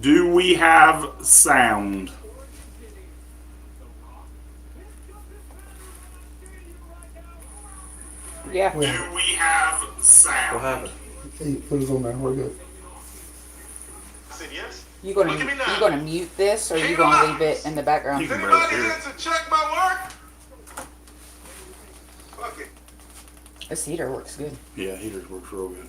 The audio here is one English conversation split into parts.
Do we have sound? Yeah. Do we have sound? What happened? Hey, put us on there. We're good. I said yes. You gonna Look at me now. mute this, or you gonna leave it in the background? You can Anybody both hear here it. to check my work? Fuck it. This heater works good. Yeah, heaters works real good.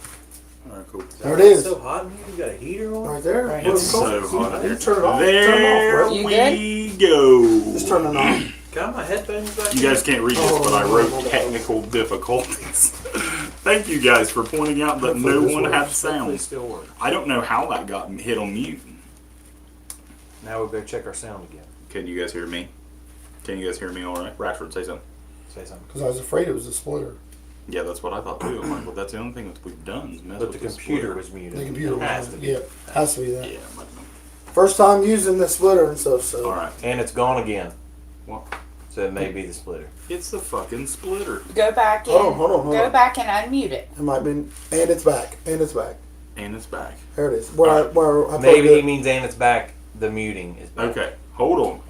All right, cool. There it is. So hot in here. You got a heater on? Right there. Right. What It's is so it? hot in here. You turn it off. There Turn it off, bro. You we go. Just turn it on. Got my headphones back. You guys can't read this, but I hold wrote on. technical difficulties. Thank you guys for pointing out that no Hopefully this one had works. They sound. still work. I don't know how that got hit on mute. Now we'll go check our sound again. Can you guys hear me? Can you guys hear me all right? Rashford, say something. Say something. Because I was afraid it was a splitter. Yeah, that's what I thought too. I'm like, well, that's the only thing that we've done is mess But with the computer was muted. The computer Has was. to be. Yeah, has to be that. Yeah, it might have been. First time using the splitter and stuff, so. All right. And it's gone again. Well, So it may be the splitter. it's the fucking splitter, Go back in. Hold on. Go back and unmute it. It might be. And it's back. And it's back. and it's back. There it is. Where I Maybe put he it. means and it's back. The muting is back. Okay, hold on.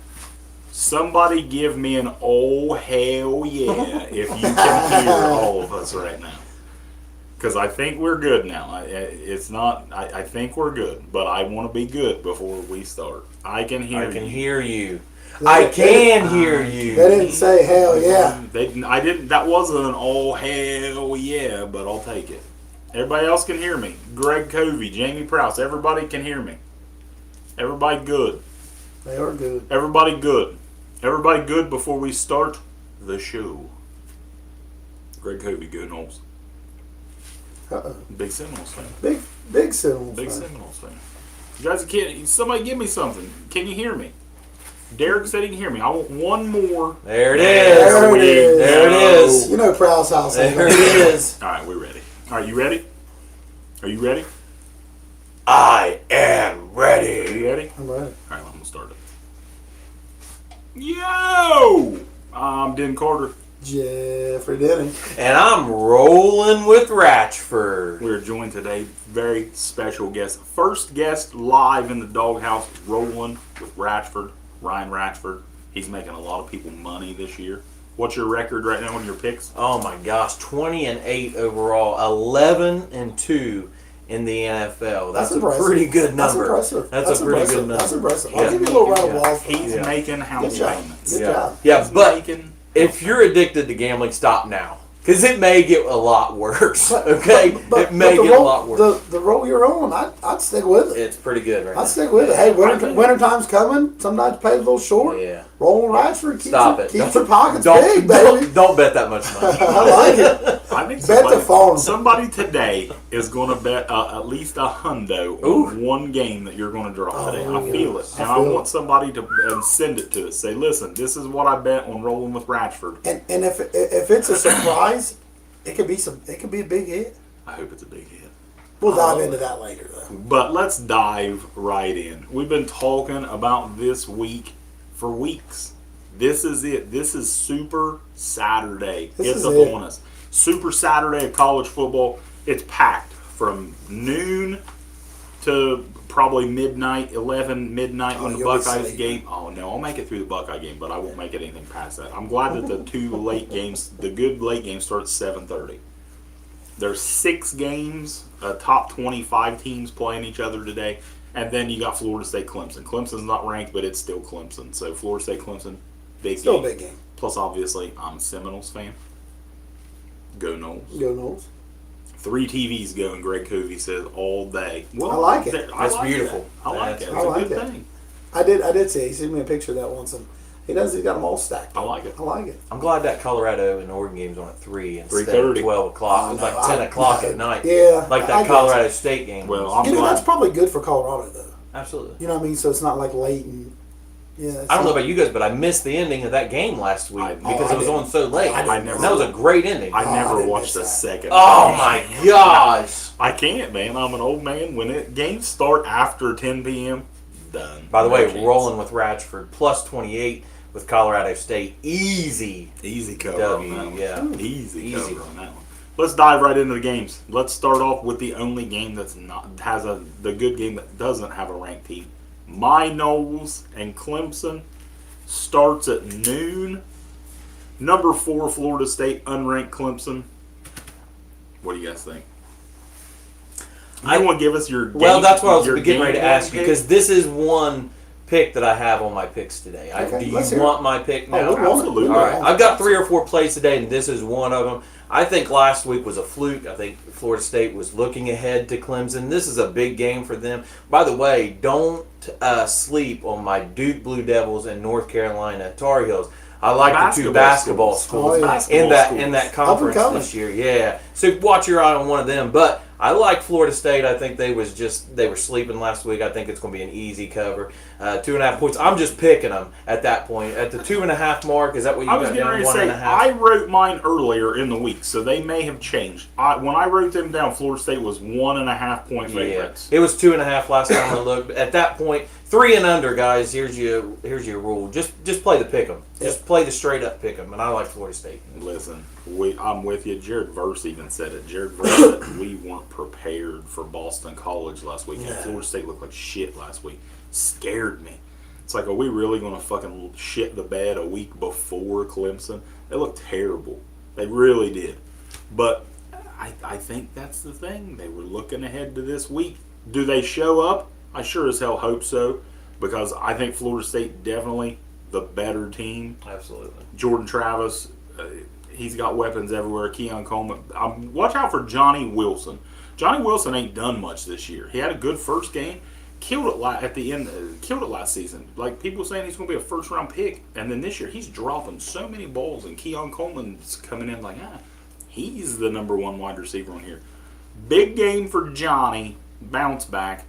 Somebody give me an oh hell yeah if you can hear all of us right now. Because I think we're good now. I think we're good, but I want to be good before we start. I can hear I can you. hear you. They- I they- can hear you. They didn't say hell yeah. I didn't. That wasn't an oh hell yeah, but I'll take it. Everybody else can hear me. Greg Covey, Jamie Prowse, everybody can hear me. Everybody good. They are good. Everybody good. Everybody good before we start the show. Greg Covey, good Knowles. Big Seminoles fan. Big Seminoles. Big fan. Seminoles fan. You guys can't. Somebody give me something. Can you hear me? Derek said he can hear me. I want one more. There it There is. it is. There it is. You know Prowse House. There it is. All right, we're ready. All right, you ready? Are you ready? I am Are ready. you ready? I'm ready. All right, I'm gonna start it. Yo, I'm Den Carter. Jeffrey Denny. And I'm rolling with Ratchford. We're joined today, very special guest, first guest live in the doghouse, rolling with Ratchford, Ryan Ratchford. He's making a lot of people money this year. What's your record right now on your picks? Oh my gosh, 20-8 overall, 11-2 in the NFL. That's a impressive. pretty good That's number. impressive. That's a pretty impressive. good number. That's impressive. Yeah. I'll give you a little round of applause for He's that. Yeah. making house Good job. payments. Good Yeah. job. Yeah, He's but making. if you're addicted to gambling, stop now. Because it may get a lot worse. But- Okay? but It may the get role, a lot worse. The role you're on, I'd stick with it. It's pretty good right I'd now. stick with it. Hey, I do. winter time's coming. Sometimes pay a little short. Yeah. Rolling Ratchford keeps Stop your, it. keeps your pockets Don't, big, baby. don't bet that much money. I like it. I think Bet the farm. somebody today is going to bet at least a hundo on one game that you're going to draw today. I feel it. And I feel want somebody to send it to us. Say, listen, this is what I bet on rolling with Ratchford. And if it's a surprise, it could be a big hit. I hope it's a big hit. We'll dive into that later, though. But let's dive right in. We've been talking about this week for weeks. This is it. This is Super Saturday. This It's is it. upon us. Super Saturday of college football. It's packed from noon to probably midnight, 11 midnight when the you'll be Buckeyes sleeping. game. Oh no, I'll make it through the Buckeye game, but I won't make it anything past that. I'm glad that the two late games, the good late games, start at 7:30. There's 6 games, top 25 teams playing each other today, and then you got Florida State Clemson. Clemson's not ranked, but it's still Clemson. So Florida State Clemson, big Still a game. big game. Plus, obviously, I'm a Seminoles fan. Go Noles. Go Knowles. 3 TVs going, Greg Covey says, all day. Well, I like it. That's beautiful. That. I like That's- it. I It's like a good it. thing. I did see. He sent me a picture of that once, and he's got them all stacked. I like it. I like it. I'm glad that Colorado and Oregon game's on at 3 instead of 3:30. 12 o'clock. It was like 10 o'clock at night. Yeah, Like I that guess. Colorado State game. Well, was. I'm You know, glad. that's probably good for Colorado, though. Absolutely. You know what I mean? So it's not like late and yeah. I don't know about you guys, but I missed the ending of that game last week I- because I it was didn't. on so late. I didn't. And that was a great ending. I I never didn't watched miss a that. second. Oh my gosh! I can't, man. I'm an old man. When games start after 10 p.m., done. By the No way, chance. rolling with Ratchford plus 28 with Colorado State, easy. Easy cover W, on that one. yeah. Easy Easy. cover on that one. let's dive right into the games. Let's start off with the only game that's not the good game that doesn't have a ranked team. My Knowles and Clemson starts at noon. Number 4 Florida State, unranked Clemson. What do you guys think? You want to give us your game, Well, that's what I was your getting ready to game ask you, pick? because this is one pick that I have on my picks today. Okay, Do let's you hear want my pick now? we want it. Absolutely. All right, I've got 3 or 4 plays today, and this is one of them. I think last week was a fluke. I think Florida State was looking ahead to Clemson. This is a big game for them. By the way, don't sleep on my Duke Blue Devils and North Carolina Tar Heels. I like the two basketball schools in that conference coming. this year. Yeah, so watch your eye on one of them. But I like Florida State. I think they were sleeping last week. I think it's going to be an easy cover. 2.5 points. I'm just picking them at that point. At the 2.5 mark, is that what you I was got getting down? ready to say, 1.5. I wrote mine earlier in the week, so they may have changed. When I wrote them down, Florida State was 1.5 point favorites. It was 2.5 last time I looked. At that point, 3 and under, guys. Here's your rule. Just play the pick 'em. Just play the straight up pick 'em. And I like Florida State. Listen, I'm with you. Jared Verse even said it. Jared Verse said we weren't prepared for Boston College last week. And Florida State looked like shit last week. Scared me. It's like, are we really going to fucking shit the bed a week before Clemson? They looked terrible. They really did. But I think that's the thing. They were looking ahead to this week. Do they show up? I sure as hell hope so, because I think Florida State definitely the better team. Absolutely. Jordan Travis, he's got weapons everywhere. Keon Coleman. Watch out for Johnny Wilson. Johnny Wilson ain't done much this year. He had a good first game. Killed it at the end. Killed it last season. Like people saying he's going to be a first round pick, and then this year he's dropping so many balls, and Keon Coleman's coming in like, he's the number 1 wide receiver on here. Big game for Johnny. Bounce back.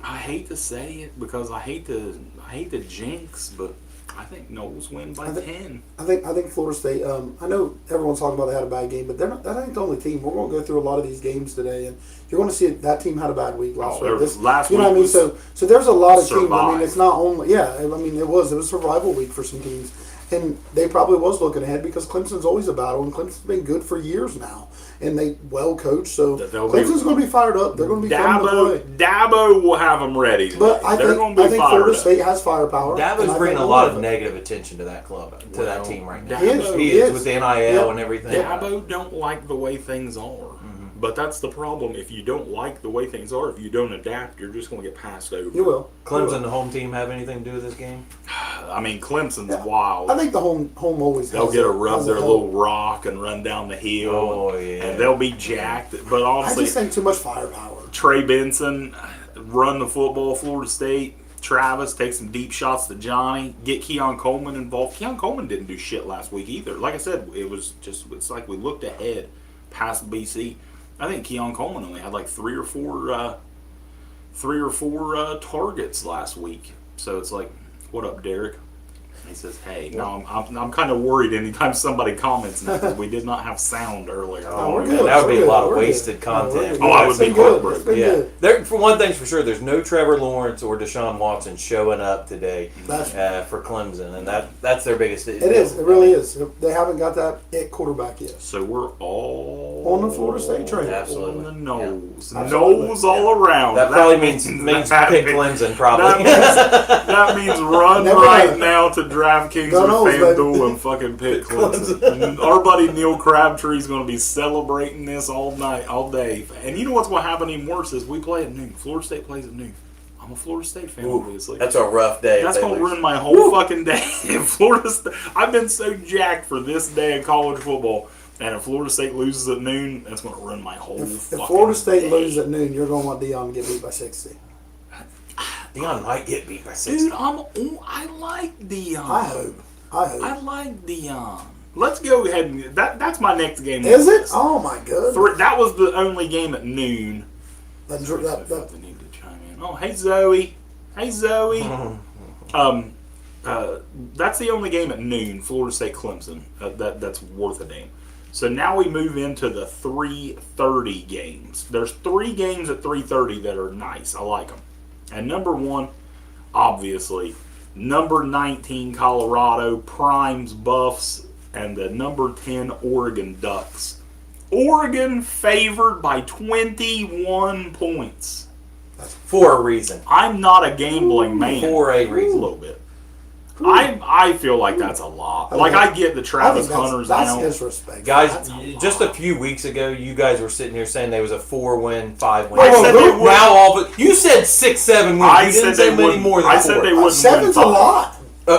I hate to say it because I hate to jinx, but I think Knowles win by 10. I think Florida State. I know everyone's talking about they had a bad game, but they're not. That ain't the only team. We're going to go through a lot of these games today, and you're going to see that team had a bad week last week. You know what I mean? So there's a lot of teams. I mean, it's not only it was a survival week for some teams, and they probably was looking ahead because Clemson's always a battle, and Clemson's been good for years now, and they well coached. So Clemson's going to be fired up. They're going to be fun to play. Dabo will have them ready. But I think Florida State has firepower. Dabo's bringing a lot of negative attention to that club, to that team right now. He is with the NIL and everything. Dabo don't like the way things are. But that's the problem. If you don't like the way things are, if you don't adapt, you're just going to get passed over. You will. Clemson, the home team, have anything to do with this game? I mean, Clemson's wild. I think the home always They'll get a rub their little rock and run down the hill. Oh, yeah. And they'll be jacked. But honestly, I just think too much firepower. Trey Benson, run the football, Florida State. Travis, take some deep shots to Johnny. Get Keon Coleman involved. Keon Coleman didn't do shit last week either. Like I said, it's like we looked ahead past BC. I think Keon Coleman only had like 3 or 4 targets last week. So it's like, what up, Derek? He says, hey. No, I'm kind of worried anytime somebody comments now because we did not have sound earlier. we're good. That would be a lot of We're wasted good. content. Oh, I would be heartbroken. Yeah. For one thing's for sure, there's no Trevor Lawrence or Deshaun Watson showing up today for Clemson, and that's their biggest. It is. It really is. They haven't got that quarterback yet. So we're all On the Florida State train. Absolutely. on the nose. Yeah. Nose all around. That probably means pick Clemson, probably. That means run Never right mind. now to DraftKings Go or Noles, FanDuel and fucking pick Clemson. Our buddy Neil Crabtree's going to be celebrating this all night, all day. And you know what's going to happen even worse is we play at noon. Florida State plays at noon. I'm a Florida State fan, obviously. That's a rough day. That's going to ruin my whole fucking day. Florida State. I've been so jacked for this day of college football. And if Florida State loses at noon, that's going to ruin my whole If fucking Florida State day. loses at noon, you're going to want Deion to get beat by 60. Deion might get beat by 60. Dude, I like Deion. I hope. I like Deion. Let's go ahead and that's my next game. Is it? Oh my goodness. That was the only game at noon. That, So that, if I need to chime in. Oh, hey Zoe. Hey Zoe. That's the only game at noon. Florida State Clemson. That's worth a damn. So now we move into the 3:30 games. There's 3 games at 3:30 that are nice. I like them. And number 1, obviously, number 19 Colorado primes Buffs, and the number 10 Oregon Ducks Oregon favored by 21 points. For a reason. I'm not a gambling man. For a A reason. little bit. I feel like that's a lot. Like, I get the Travis Hunters that's out. disrespect. Guys, That's a just a lot. few weeks ago, you guys were sitting here saying there was a 4-win, 5-win. I said they would. Now all but you said 6-7 wins. I You said didn't they say many wouldn't. more than I 4. said they wouldn't. Seven's a win 5. lot.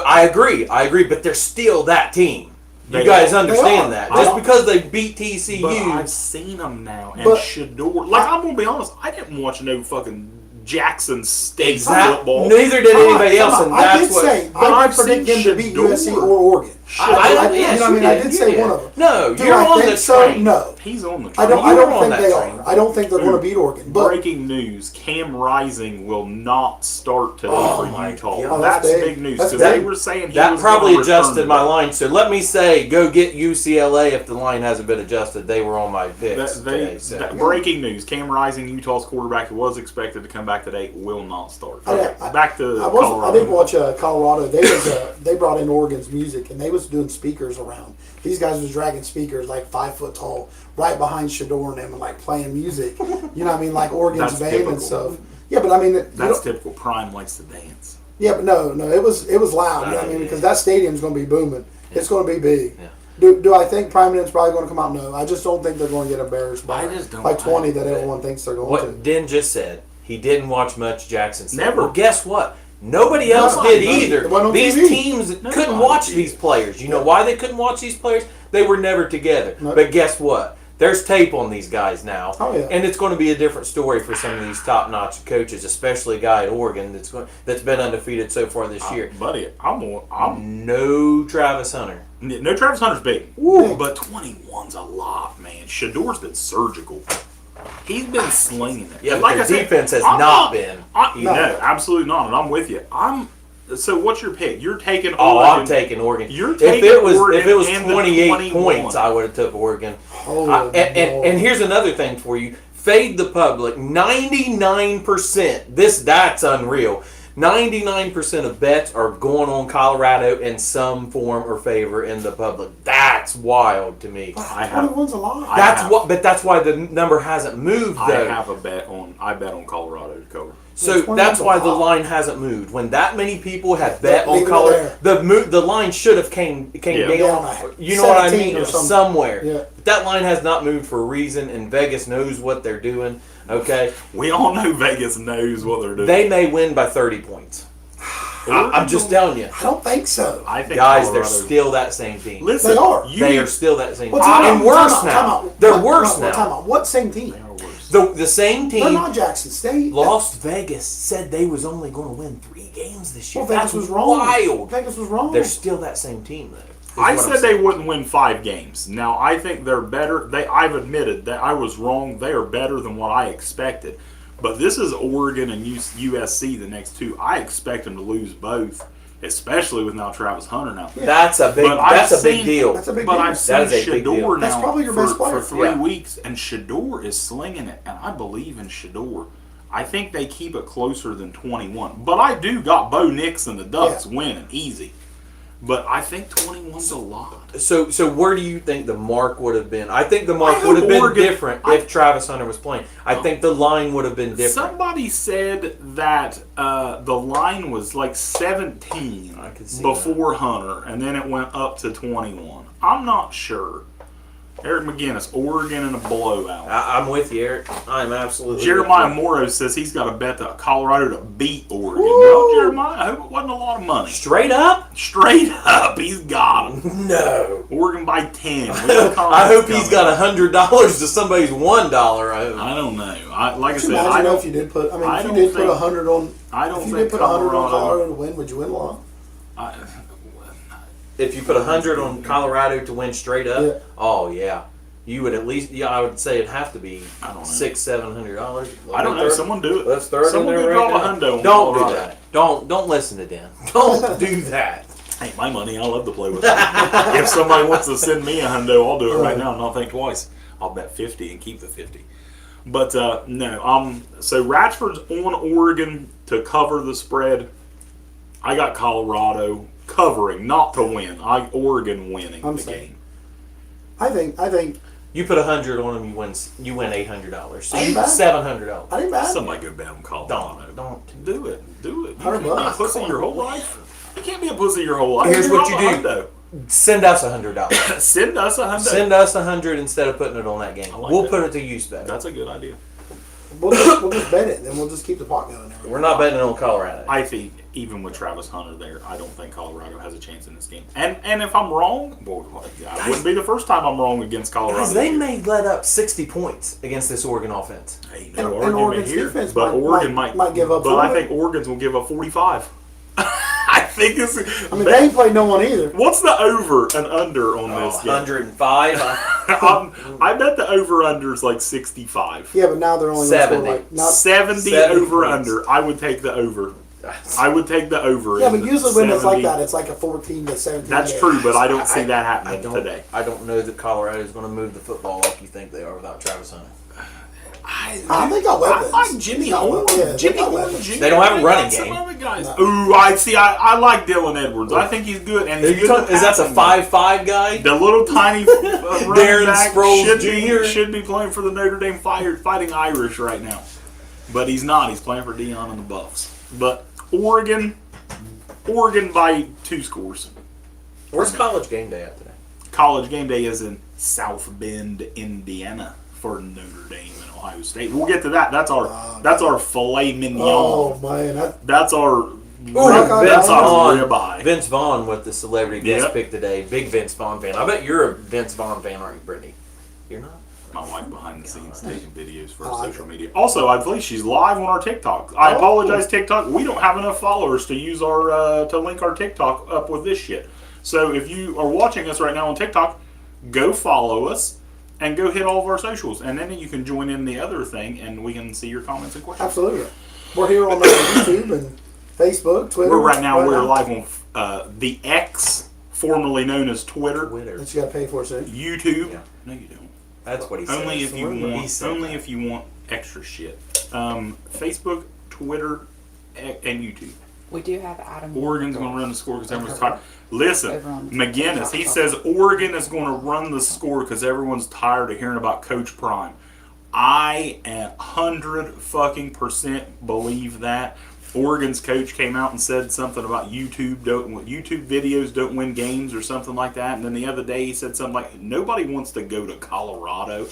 I agree, but they're still that team. You They guys are. understand They that. are. Just I- because they beat TCU. But I've seen them now, and But- Shador. Like, I'm gonna be honest, I didn't watch no fucking Jackson State Exactly. football. Neither did anybody else, and I that's did what. say But I I've did predict seen him to beat Shador. USC or Oregon. Yes, you know what I mean? I you did say did. one of them. No, Do you're I on think the so? train. No. He's on the I train. You're don't on think that they train. are. I don't think they're going to beat Oregon. But Breaking news: Cam Rising will not start today Oh for my Utah. God. That's That's big big. news That's because they big. were saying he That was probably gonna return adjusted my today. line. So let me say, go get UCLA if the line hasn't been adjusted. They were on my picks today. So. Breaking news: Cam Rising, Utah's quarterback, who was expected to come back today, will not start. I- Okay, back to I Colorado. did watch Colorado. They brought in Oregon's music and they was doing speakers around. These guys was dragging speakers like 5 foot tall, right behind Shador and them, and like playing music. You know what I mean? Like Oregon's That's band typical. and stuff. Yeah, but I mean, That's typical. Prime likes to dance. yeah, but no, it was loud. You know what I mean? Because that stadium's going to be booming. It's going to be big. Yeah. Do I think Prominent's probably going to come out? No, I just don't think they're going to get embarrassed by I just don't- by 20 I- that everyone thinks they're going What to. Den just said, he didn't watch much Jackson State. Never. Well, guess what? Nobody else Nobody. did either. It wasn't on These TV. teams Nobody couldn't watch did. these players. You know why they couldn't watch these players? They were never together. Nope. But guess what? There's tape on these guys now. Oh, yeah. And it's going to be a different story for some of these top-notch coaches, especially a guy at Oregon that's been undefeated so far this year. Buddy, I'm No Travis Hunter. no Travis Hunter's big, but 21's a lot, man. Shador's been surgical. He's been slinging it. Yeah, And but their defense has I'm not been either. No, absolutely not. And I'm with you. So what's your pick? You're taking Oh, Oregon. I'm taking Oregon. You're if taking it was Oregon if it was and the 28 21. points, I would have took Oregon. Holy And here's another thing for you: fade the public. 99%. That's unreal. 99% of bets are going on Colorado in some form or favor in the public. That's wild to me. I have- 21's a lot. But that's why the number hasn't moved I though. have a bet on. I bet on Colorado to cover. So Which one that's is why a the lot? line hasn't moved. When that many people have bet on leave it Colorado, there. the line should have came Yeah. down. Yeah, You know what I 17 mean? or something. Somewhere. Yeah. That line has not moved for a reason, and Vegas knows what they're doing. Okay, We all know Vegas knows what they're doing. they may win by 30 points. I'm just telling you, I don't think so. I think guys, they're Colorado- still that same team. Listen, They are. They are still that same Well, team, time and out, worse time now. out. They're Time worse out, now. time out. What same team? They are worse. The same They're team. not Jackson State. Las Vegas said they was only going to win 3 games this year. Well, Vegas That's was wrong. wild. Vegas was wrong. They're still that same team, though. is I what I'm said they saying. wouldn't win 5 games. Now I think they're better. I've admitted that I was wrong. They are better than what I expected. But this is Oregon and USC, the next 2. I expect them to lose both, especially with now Travis Hunter now. That's a big. But I've That's a big seen- deal. That's a big But deal. I've seen That is a big deal. Shador now That's probably your for, best player. for 3 Yeah. weeks, and Shador is slinging it, and I believe in Shador. I think they keep it closer than 21. But I do got Bo Nix and the Ducks winning easy. But I think 21's a lot. So where do you think the mark would have been? I think the mark I would have hope been Oregon- different if Travis Hunter was playing. I think the line would have been different. Somebody said that the line was like 17 I could see before Hunter, and then it went up to 21. I'm not sure. Eric McGinnis, Oregon in a blowout. I'm with you, Eric. I'm absolutely. Jeremiah with you. Morrow says he's got to bet the Colorado to beat Oregon. Well, Jeremiah, I hope it wasn't a lot of money. Straight up? Straight up, he's got him. No. Oregon by 10. I hope he's got $100 to somebody's $1. I hope. I don't know. Like I Could said, you I imagine don't. if you did put? I mean, I if you don't did put think- 100 on. I don't If you think did put 100 on Colorado. Colorado to win, would you win a lot? If you put 100 on Colorado to win straight up, Yeah. oh yeah, you would at least. Yeah, I would say it'd have to be I don't know. $600-700. I don't know. Someone do it. Let's throw it Someone in could there drop right a now. hundo on Don't do Colorado. that. Don't listen to Dan. Don't do that. Hey, my money, I love to play with it. If somebody wants to send me a hundo, I'll do it right now and not think twice. I'll bet 50 and keep the 50. But no, so Ratchford's on Oregon to cover the spread. I got Colorado covering, not to win. Oregon winning I'm the saying. game. I think You put 100 on them, you win $800. So Ain't you bad. $700. I ain't mad. Somebody go bet on Colorado. Don't. Do it. Do it. You $100 can't be a bucks. pussy your whole life. You can't be a pussy your whole life. Here's You're what on you a do. hundo. Send us $100. Send us $100. Send us 100 instead of putting it on that game. I like We'll that. put it to use better. That's a good idea. We'll just bet it, then we'll just keep the pot going. We're not betting on Colorado. I think even with Travis Hunter there, I don't think Colorado has a chance in this game. And if I'm wrong, boy, it wouldn't be the first time I'm wrong against Colorado. Guys, they this year. may let up 60 points against this Oregon offense. Ain't And- no and argument Oregon's here, defense but Oregon might give up But I 40. think Oregon's will give up 45. I think it's. I mean, they ain't played no one either. What's the over and under on this game? 105. I bet the over under is like 65. Yeah, but now they're only going to score 70. like not. 70 70 over points. under. I would take the over. I would take the over. Yeah, in but the usually when it's like 70. that, it's like a 14 to 17. That's game. true, but I don't see that happening I don't, today. I don't know that Colorado is going to move the football like you think they are without Travis Hunter. They got weapons. I like Jimmy They got Horn. weapons. Yeah, Jimmy they got Horn. weapons. Jimmy They don't have a Horn, running got some game. other guys. Ooh, I like Dylan Edwards. I think he's good. And he's good Is that the passing. 5'5" guy? The little tiny running Darren back Sproles Jr.? should be playing for the Notre Dame Fighting Irish right now, but he's not. He's playing for Dion and the Buffs. But Oregon by 2 scores. Where's College Game Day at today? College Game Day is in South Bend, Indiana, for Notre Dame and Ohio State. We'll get to that. That's our filet mignon. Oh man, That's our Vince ribeye. Vaughn. Vince Vaughn with the celebrity guest Yep. pick today. Big Vince Vaughn fan. I bet you're a Vince Vaughn fan, aren't you, Brittany? You're not? My wife behind the scenes taking videos for I like social it. media. Also, I believe she's live on our TikTok. I apologize, TikTok. We don't have enough followers to use our to link our TikTok up with this shit. So if you are watching us right now on TikTok, go follow us and go hit all of our socials, and then you can join in the other thing, and we can see your comments and questions. absolutely. We're here on YouTube and Facebook, Twitter. We're live on the X, formerly known as Twitter, That you got to pay for soon. YouTube. Yeah. No, you don't. That's what he said. Only if you He want. said Only that. if you want extra shit. Facebook, Twitter, and YouTube. We do have Adam. Oregon's going to run the score because everyone's tired. Listen, Over on McGinnis. He TikTok. says Oregon is going to run the score because everyone's tired of hearing about Coach Prime. I 100% believe that. Oregon's coach came out and said something about YouTube videos don't win games or something like that. And then the other day he said something like, nobody wants to go to Colorado.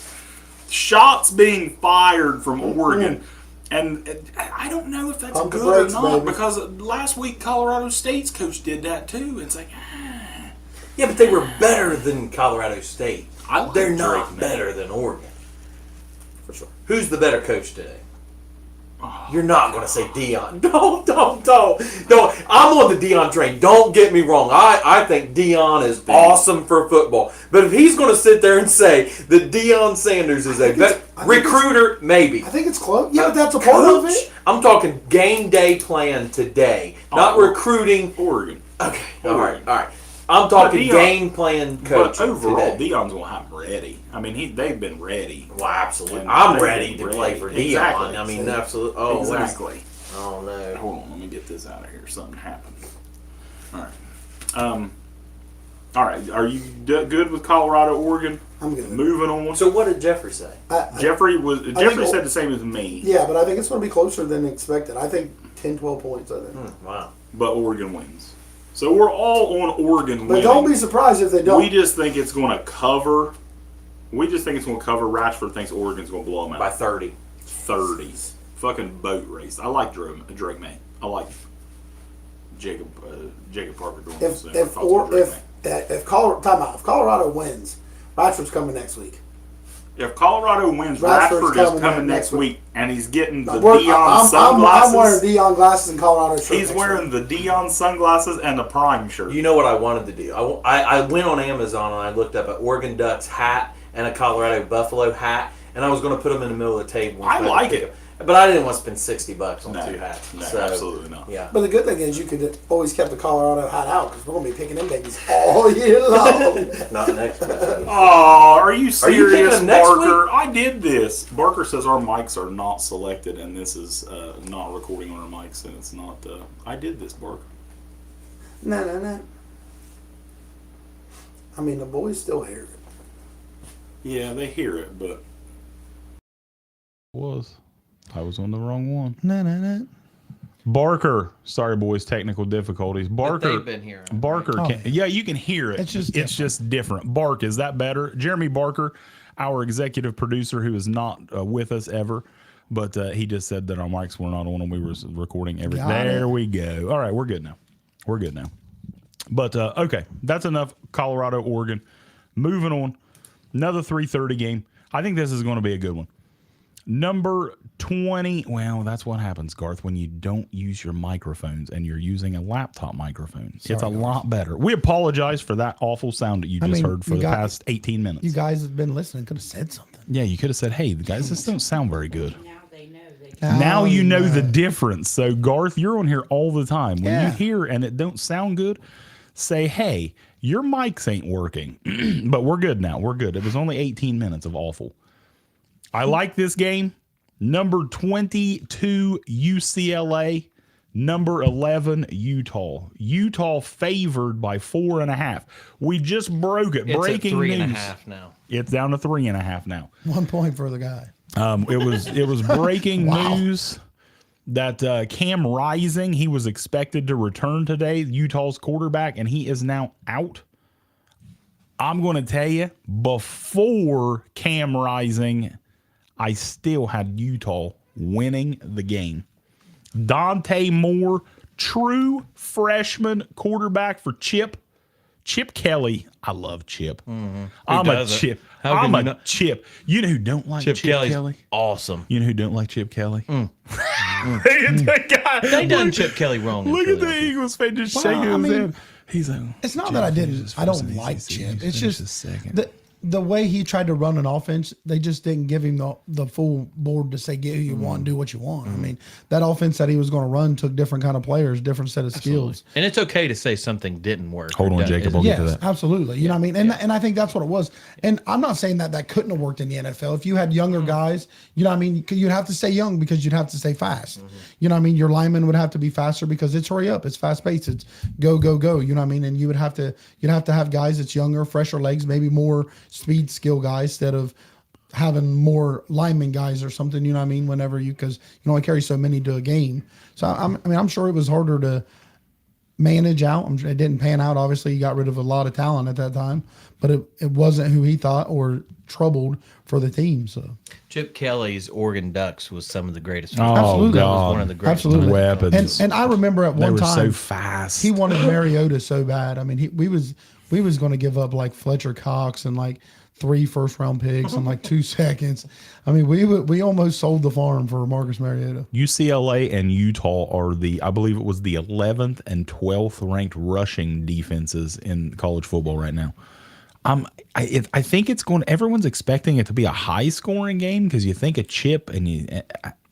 Shots being fired from Oregon. And I don't know if that's Pump the good brakes, or not baby. because last week Colorado State's coach did that too. It's like, Yeah, but they were better than Colorado State. I like They're Drake not May. better than Oregon. For sure. Who's the better coach today? Oh, You're not going to say Dion. Don't. I'm on the Dion train. Don't get me wrong. I think Dion is awesome for football. But if he's going to sit there and say that Dion Sanders is a better recruiter, maybe. I think it's close. Yeah, but that's a part of it. I'm talking game day plan today, not Oh. recruiting. Oregon. Okay, all right. I'm talking Dion- game plan coach. But overall, today. Dion's going to have them ready. I mean, they've been ready. Well, absolutely. And I'm they've ready been to play ready. for Dion. Exactly. I mean, absolutely. Oh, what is- Exactly. Oh no. Hold on, let me get this out of here. Something happened. All right. All right. Are you good with Colorado, Oregon? I'm good. Moving on. So what did Jeffrey say? Jeffrey think- said the same as me, Yeah, but I think it's going to be closer than expected. I think 10, 12 points, I think. Wow. but Oregon wins. So we're all on Oregon But winning. don't be surprised if they don't. We just think it's going to cover. We just think it's going to cover. Ratchford thinks Oregon's going to blow them out. By 30. 30s. Fucking boat race. I like Drake May. I like Jacob Parker doing if this. if Colorado wins, Radford's coming next week. If Colorado wins, Radford's Radford is coming coming next next week, and he's getting the I'm Dion sunglasses. I'm wearing Dion glasses in Colorado. shirt He's next wearing week. the Dion sunglasses and the Prime shirt. You know what I wanted to do? I went on Amazon and I looked up an Oregon Ducks hat and a Colorado Buffalo hat, and I was going to put them in the middle of the table. I like it. But I didn't want to spend $60 on No, 2 hats. no, So, absolutely not. Yeah. But the good thing is you could have always kept the Colorado hat out because we're going to be picking them babies all year long. Not next week. Oh, are you Are you serious, picking them next Barker? I did this. Barker says our mics are not selected, and this is not recording on our mics, and it's not. I did this, Barker. No. I mean, the boys still hear it. Yeah, they hear it, but I was on the wrong one. Nah. Barker. Sorry, boys. Technical difficulties. Barker. they've been hearing. Barker. Yeah, you can hear it. It's just different. Bark. Is that better? Jeremy Barker, our executive producer, who is not with us ever, but he just said that our mics were not on and we were recording everything. There we go. All right, we're good now. But okay, that's enough. Colorado, Oregon. Moving on. Another 3:30 game. I think this is going to be a good one. Number 20. Well, that's what happens, Garth, when you don't use your microphones and you're using a laptop microphone. It's a lot better. We apologize for that awful sound that you just heard for the past 18 minutes. You guys have been listening. Could have said something. Yeah, you could have said, hey, guys, this don't sound very good. Now they know. Now you know the difference. So, Garth, you're on here all the time. When you hear and it don't sound good, say, hey, your mics ain't working. But we're good now. We're good. It was only 18 minutes of awful. I like this game. Number 22, UCLA. Number 11, Utah. Utah favored by 4.5. We just broke it. It's Breaking at 3.5 news. now. It's down to 3.5 now. 1 point for the guy. It was breaking news that Cam Rising, he was expected to return today, Utah's quarterback, and he is now out. I'm going to tell you, before Cam Rising, I still had Utah winning the game. Dante Moore, true freshman quarterback for Chip Kelly. I love Chip. I'm a Chip. I'm a Chip. You know who don't like Chip Kelly? Awesome. You know who don't like Chip Kelly? They done Chip Kelly wrong. Look at the Eagles fan just shaking his head. He's like, It's not that I don't like Chip. It's just the way he tried to run an offense, they just didn't give him the full board to say, get who you want, do what you want. I mean, that offense that he was going to run took different kind of players, different set of skills. And it's okay to say something didn't work. Hold on, Jacob. I'll get to that. Absolutely. You know what I mean? And I think that's what it was. And I'm not saying that couldn't have worked in the NFL. If you had younger guys, you know what I mean? You'd have to stay young because you'd have to stay fast. You know what I mean? Your linemen would have to be faster because it's hurry up. It's fast paced. It's go, go, go. You know what I mean? And you'd have to have guys that's younger, fresher legs, maybe more speed, skill guys instead of having more lineman guys or something, you know what I mean, because you only carry so many to a game. So I'm sure it was harder to manage out. It didn't pan out. Obviously, he got rid of a lot of talent at that time, but it wasn't who he thought or troubled for the team. So Chip Kelly's Oregon Ducks was some of the greatest. Absolutely. That was one of the greatest weapons. And I remember at one time so fast. He wanted Mariota so bad. I mean, we was going to give up like Fletcher Cox and like 3 first-round picks and like 2 seconds. I mean, we almost sold the farm for Marcus Mariota. UCLA and Utah are I believe it was the 11th and 12th ranked rushing defenses in college football right now. I think everyone's expecting it to be a high-scoring game because you think of Chip, and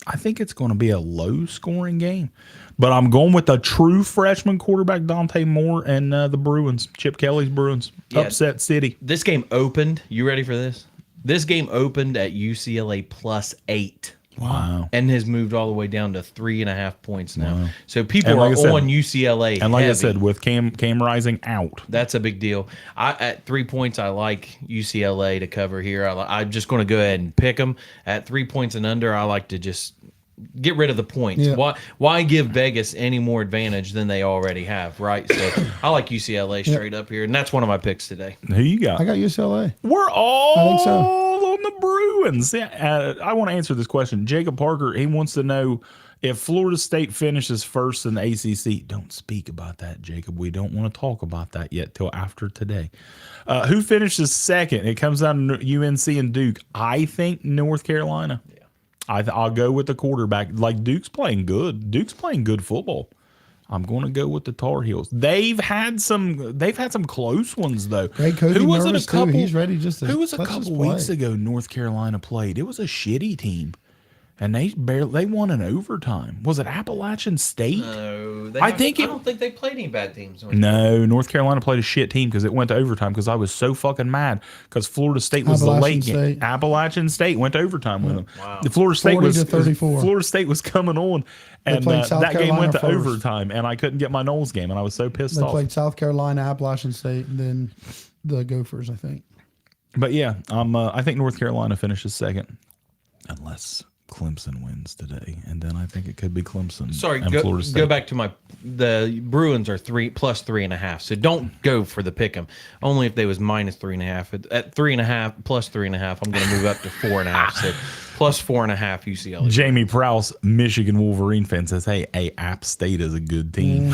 I think it's going to be a low-scoring game. But I'm going with a true freshman quarterback, Dante Moore, and the Bruins, Chip Kelly's Bruins. Yeah. Upset city. This game opened. You ready for this? This game opened at UCLA +8. Wow. And has moved all the way down to 3.5 points now. Wow. So people are like on UCLA. And like heavy. I said, with Cam Rising out. That's a big deal. At 3 points, I like UCLA to cover here. I'm just going to go ahead and pick them. At 3 points and under, I like to just get rid of the points. Yeah. Why give Vegas any more advantage than they already have, right? So I like UCLA straight up here, and that's one of my picks today. Who you got? I got UCLA. We're all I think so. on the Bruins. I want to answer this question. Jacob Parker, he wants to know if Florida State finishes first in the ACC. Don't speak about that, Jacob. We don't want to talk about that yet till after today. Who finishes second? It comes down to UNC and Duke. I think North Carolina. Yeah. I'll go with the quarterback. Like, Duke's playing good. Duke's playing good football. I'm going to go with the Tar Heels. They've had some close ones though. Greg Cody who was it nervous a couple? Too. He's ready just to. Who was a couple weeks ago? North Carolina played. It was a shitty team, and they won in overtime. Was it Appalachian State? No, I don't think they played any bad teams. No, North Carolina played a shit team because it went to overtime. Because I was so fucking mad because Florida State was the late game. Appalachian State went to overtime with them. Wow. The Florida State 40-34. Florida State was coming on, and that game went to overtime, and I couldn't get my Knowles game, and I was so pissed off. They played South Carolina, Appalachian State, and then the Gophers, I think. But yeah, I think North Carolina finishes second, unless Clemson wins today, and then I think it could be Clemson. Sorry, and Florida State. go back to the Bruins are plus 3.5. So don't go for the pick 'em. Only if they was minus 3.5. At 3.5 plus 3.5, I'm going to move up to 4.5. So plus 4.5 UCLA. Jamie Prowse, Michigan Wolverine fan, says, "Hey, App State is a good team."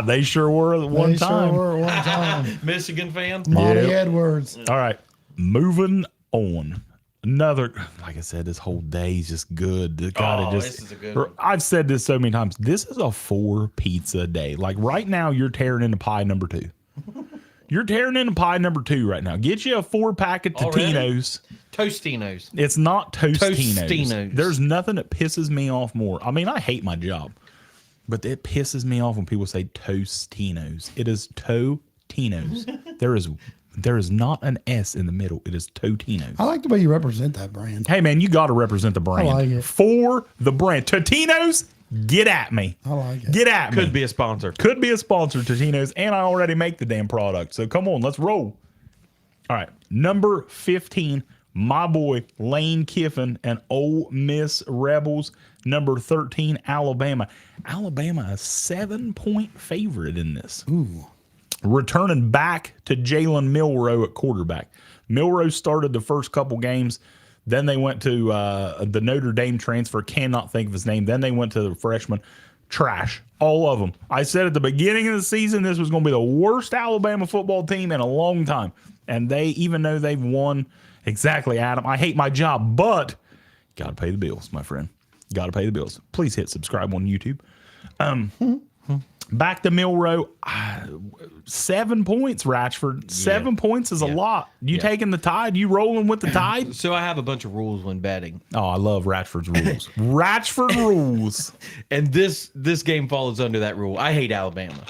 They sure were at one time. Sure were at one time. Michigan fan. Monty Yep. Edwards. All right, moving on. Another, like I said, this whole day is just good. This is a good one. I've said this so many times. This is a 4 pizza day. Like right now, you're tearing into pie number 2. You're tearing into pie number 2 right now. Get you a 4-pack of Already? Totino's. Tostinos. It's not Tostinos. Tostinos. There's nothing that pisses me off more. I mean, I hate my job, but it pisses me off when people say Tostinos. It is Totinos. There is not an S in the middle. It is Totinos. I like the way you represent that brand. Hey, man, you got to represent the brand. I like it. For the brand. Totinos, get at me. I like it. Get at me. Could be a sponsor. Could be a sponsor, Totinos, and I already make the damn product. So come on, let's roll. All right, number 15, my boy Lane Kiffin and Ole Miss Rebels. Number 13, Alabama. Alabama, a 7-point favorite in this. Ooh. Returning back to Jalen Milroe at quarterback. Milroe started the first couple games. Then they went to the Notre Dame transfer. Cannot think of his name. Then they went to the freshman. Trash. All of them. I said at the beginning of the season this was going to be the worst Alabama football team in a long time. And they, even though they've won, exactly, Adam, I hate my job, but got to pay the bills, my friend. Got to pay the bills. Please hit subscribe on YouTube. Back to Milroe, 7 points, Ratchford. 7 points is a lot. You taking the Tide? You rolling with the Tide? So I have a bunch of rules when betting, Oh, I love Ratchford's rules. Ratchford rules. and this game falls under that rule. I hate Alabama.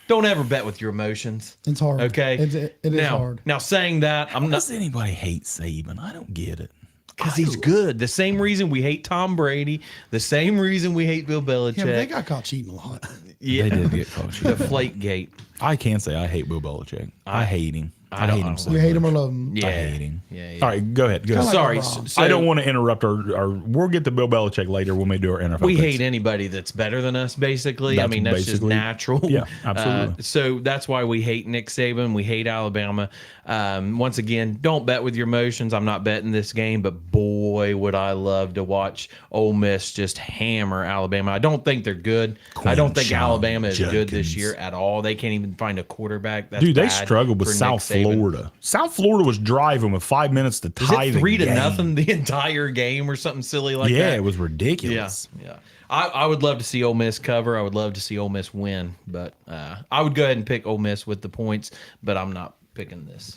Don't ever bet with your emotions. It's hard. Okay, It is hard. Now saying that, I'm Why not does anybody hate Saban? I don't get it. because he's good. The same reason we hate Tom Brady. The same reason we hate Bill Belichick. Yeah, but they got caught cheating a lot. Yeah. They did get caught. The Flake Gate. I can't say I hate Bill Belichick. I hate him. I hate him so You hate him or much. love him. Yeah. I hate him. Yeah. All right, go ahead. Go ahead. Kinda Sorry. like LeBron. So I don't want to interrupt our. We'll get to Bill Belichick later when we do our NFL. we picks. hate anybody that's better than us, basically. I That's mean, that's just basically- natural. Yeah, absolutely. So that's why we hate Nick Saban. We hate Alabama. Once again, don't bet with your emotions. I'm not betting this game, but boy, would I love to watch Ole Miss just hammer Alabama. I don't think they're good. I don't think Quinshawn Alabama is good this Judkins. year at all. They can't even find a quarterback. That's Dude, they bad struggled with for Nick South Saban. Florida. South Florida was driving with 5 minutes to Is tie it the 3-0 game. the entire game or something silly like Yeah, that? it was Yeah, ridiculous. yeah. I would love to see Ole Miss cover. I would love to see Ole Miss win, but I would go ahead and pick Ole Miss with the points, but I'm not picking this.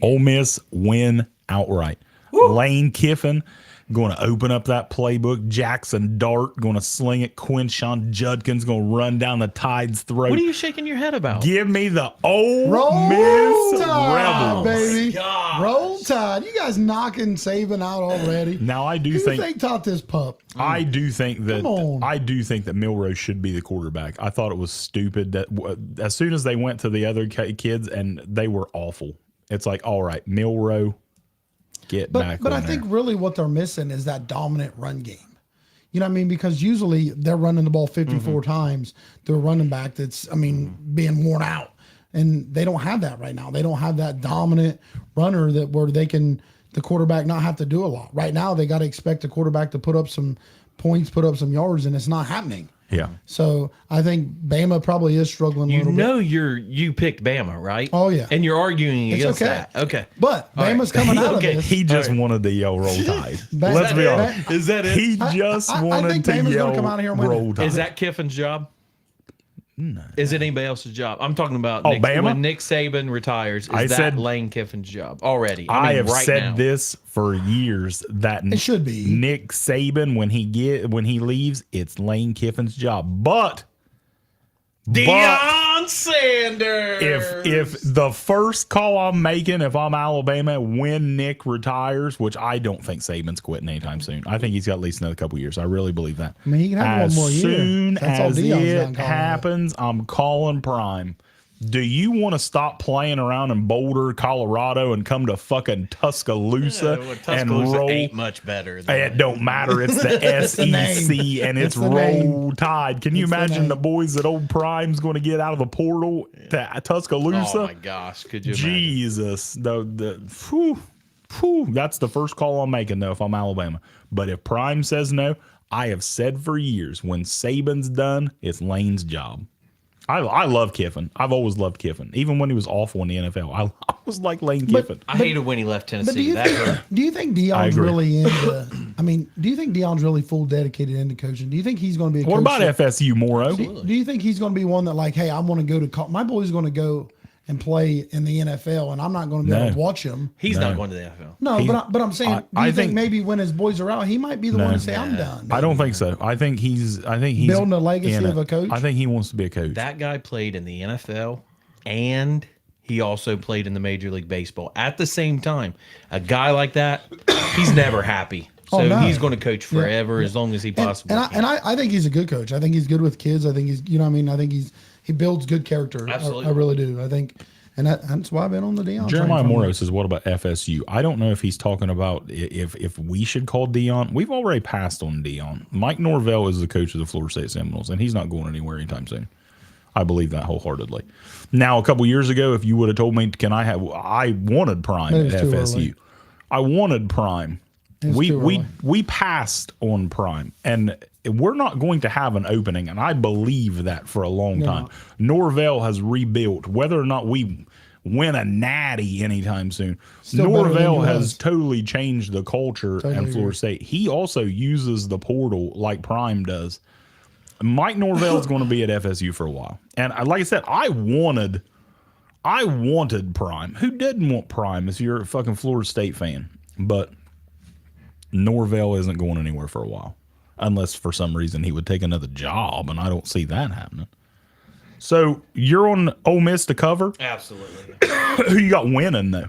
Ole Miss win outright. Lane Kiffin going to open up that playbook. Jackson Dart going to sling it. Quinshawn Judkins going to run down the Tide's throat. What are you shaking your head about? Give me the Ole Roll Miss Tide, Rebels. baby. gosh. Roll Tide. You guys knocking Saban out already. Now I do Who think think taught this pup? I do think that Come on. Milroe should be the quarterback. I thought it was stupid that as soon as they went to the other kids and they were awful. It's like, all right, Milroe, get back. But on I think there. really what they're missing is that dominant run game. You know what I mean? Because usually they're running the ball 54 times through a running back that's, being worn out. And they don't have that right now. They don't have that dominant runner that where they can, the quarterback not have to do a lot. Right now, they got to expect the quarterback to put up some points, put up some yards, and it's not happening. Yeah. So I think Bama probably is struggling a You little bit. know you picked Bama, right? Oh, yeah. And you're arguing It's against okay. that. Okay. But All right. Bama's coming out Okay. of this. He just wanted to yell Roll Tide. Ba- Let's be ba- honest. Is that it? He just I wanted think to Bama's yell gonna come out of here and win Roll it. Tide. Is that Kiffin's job? No. Is it anybody else's job? I'm talking about Oh, Bama? when Nick Saban retires. Is I that said- Lane Kiffin's job already? I mean, have right said now. this for years that It should be. Nick Saban when he leaves, it's Lane Kiffin's job. But Deion Sanders. if the first call I'm making, if I'm Alabama, when Nick retires, which I don't think Saban's quitting anytime soon. I think he's got at least another couple years. I really believe that. I mean, he can have as one more year. soon That's all as Deion's it done calling it. happens, I'm calling Prime. Do you want to stop playing around in Boulder, Colorado, and come to fucking Tuscaloosa and roll? Ain't much better. It don't matter. It's the SEC and it's Roll Tide. Can you imagine the boys that old Prime's going to get out of the portal to Tuscaloosa? Oh my gosh, could you? Jesus, that's the first call I'm making though if I'm Alabama. But if Prime says no, I have said for years when Saban's done, it's Lane's job. I love Kiffin. I've always loved Kiffin, even when he was awful in the NFL. I was like Lane Kiffin. I hated when he left Tennessee. But do you think Deion's really into? I mean, do you think Deion's really full dedicated into coaching? Do you think he's going to be a What coach about FSU, Moro? Do you think he's going to be one that like, hey, I want to go to my boy's going to go and play in the NFL, and I'm not going to be able to watch him? He's not going to the NFL. No, but I'm saying, do you think maybe when his boys are out, he might be the one to say, I'm done? I don't think so. I think he's building a legacy of a coach. I think he wants to be a coach. That guy played in the NFL, and he also played in the Major League Baseball at the same time. A guy like that, he's never happy. So he's going to coach forever as long as he possibly can. And I think he's a good coach. I think he's good with kids. I think he's, you know what I mean? I think he builds good character. Absolutely. I really do. I think, and that's why I've been on the Deion. Jeremiah Morrow says, what about FSU? I don't know if he's talking about if we should call Deion. We've already passed on Deion. Mike Norvell is the coach of the Florida State Seminoles, and he's not going anywhere anytime soon. I believe that wholeheartedly. Now, a couple years ago, if you would have told me, I wanted Prime at FSU. I wanted Prime. We passed on Prime, and we're not going to have an opening, and I believe that for a long time. Norvell has rebuilt. Whether or not we win a natty anytime soon, Norvell has totally changed the culture in Florida State. He also uses the portal like Prime does. Mike Norvell is going to be at FSU for a while, and like I said, I wanted Prime. Who didn't want Prime if you're a fucking Florida State fan? But Norvell isn't going anywhere for a while, unless for some reason he would take another job, and I don't see that happening. So you're on Ole Miss to cover? Absolutely. Who you got winning though?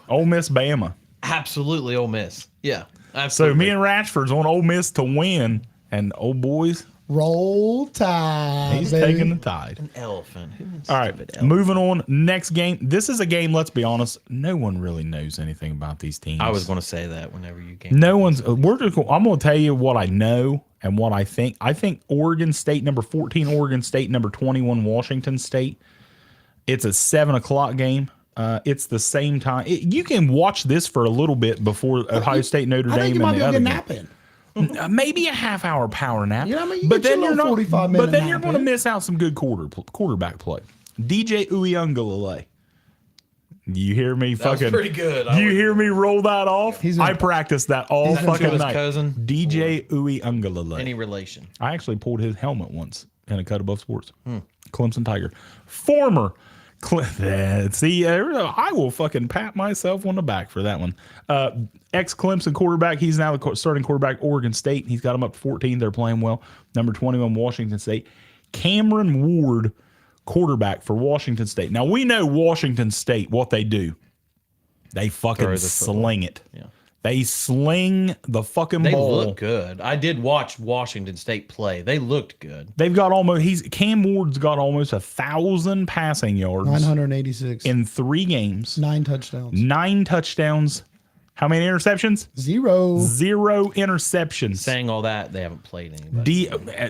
Ole Miss, Bama. Absolutely, Ole Miss. Yeah, absolutely. So me and Ratchford's on Ole Miss to win, and old boys, Roll Tide. he's taking the Tide. An elephant. All right, moving on. Next game. This is a game, let's be honest, no one really knows anything about these teams. I was going to say that whenever you came. No one's. I'm going to tell you what I know and what I think. I think Oregon State, number 14, Oregon State, number 21, Washington State. It's a 7:00 game. It's the same time. You can watch this for a little bit before Ohio State, Notre Dame, I think you might and be the able other to game. nap in. Maybe a half-hour power nap. You know what I mean? You But get then your you're little not. 45-minute But then you're nap going to in. miss out some good quarterback play. DJ Uiagalelei. You hear me That was fucking? pretty good. You hear me roll that off? He's I practiced that all Is that fucking his night. cousin? DJ Uiagalelei. Any relation? I actually pulled his helmet once in a Cut Above Sports. Clemson Tiger. Former. See, I will fucking pat myself on the back for that one. Ex-Clemson quarterback. He's now the starting quarterback, Oregon State. He's got them up to 14. They're playing well. Number 21, Washington State. Cameron Ward, quarterback for Washington State. Now, we know Washington State, what they do. They fucking sling it. Yeah. They sling the fucking They ball. look good. I did watch Washington State play. They looked good. They've got Cam Ward's got almost 1,000 passing yards 986. in 3 games. 9 touchdowns. 9 touchdowns. How many interceptions? 0. 0 interceptions. Saying all that, they haven't played anybody.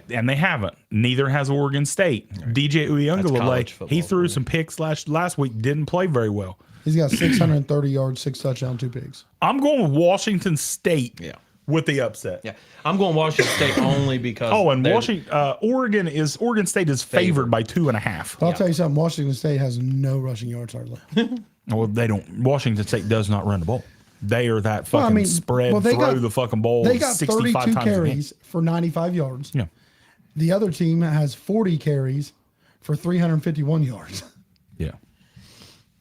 And they haven't. Neither has Oregon State. DJ Uiagalelei, college football he threw for some picks last week. Didn't play very well. He's got 630 yards, 6 touchdowns, 2 picks. I'm going with Washington State. Yeah. With the upset. Yeah, I'm going Washington State only because. Oh, and Oregon State is favored by 2.5. But I'll tell you something. Washington State has no rushing yards hardly. Well, they don't. Washington State does not run the ball. They are that fucking spread, throw the fucking ball. They got 65 32 times carries for 95 yards. Yeah. The other team has 40 carries for 351 yards. Yeah.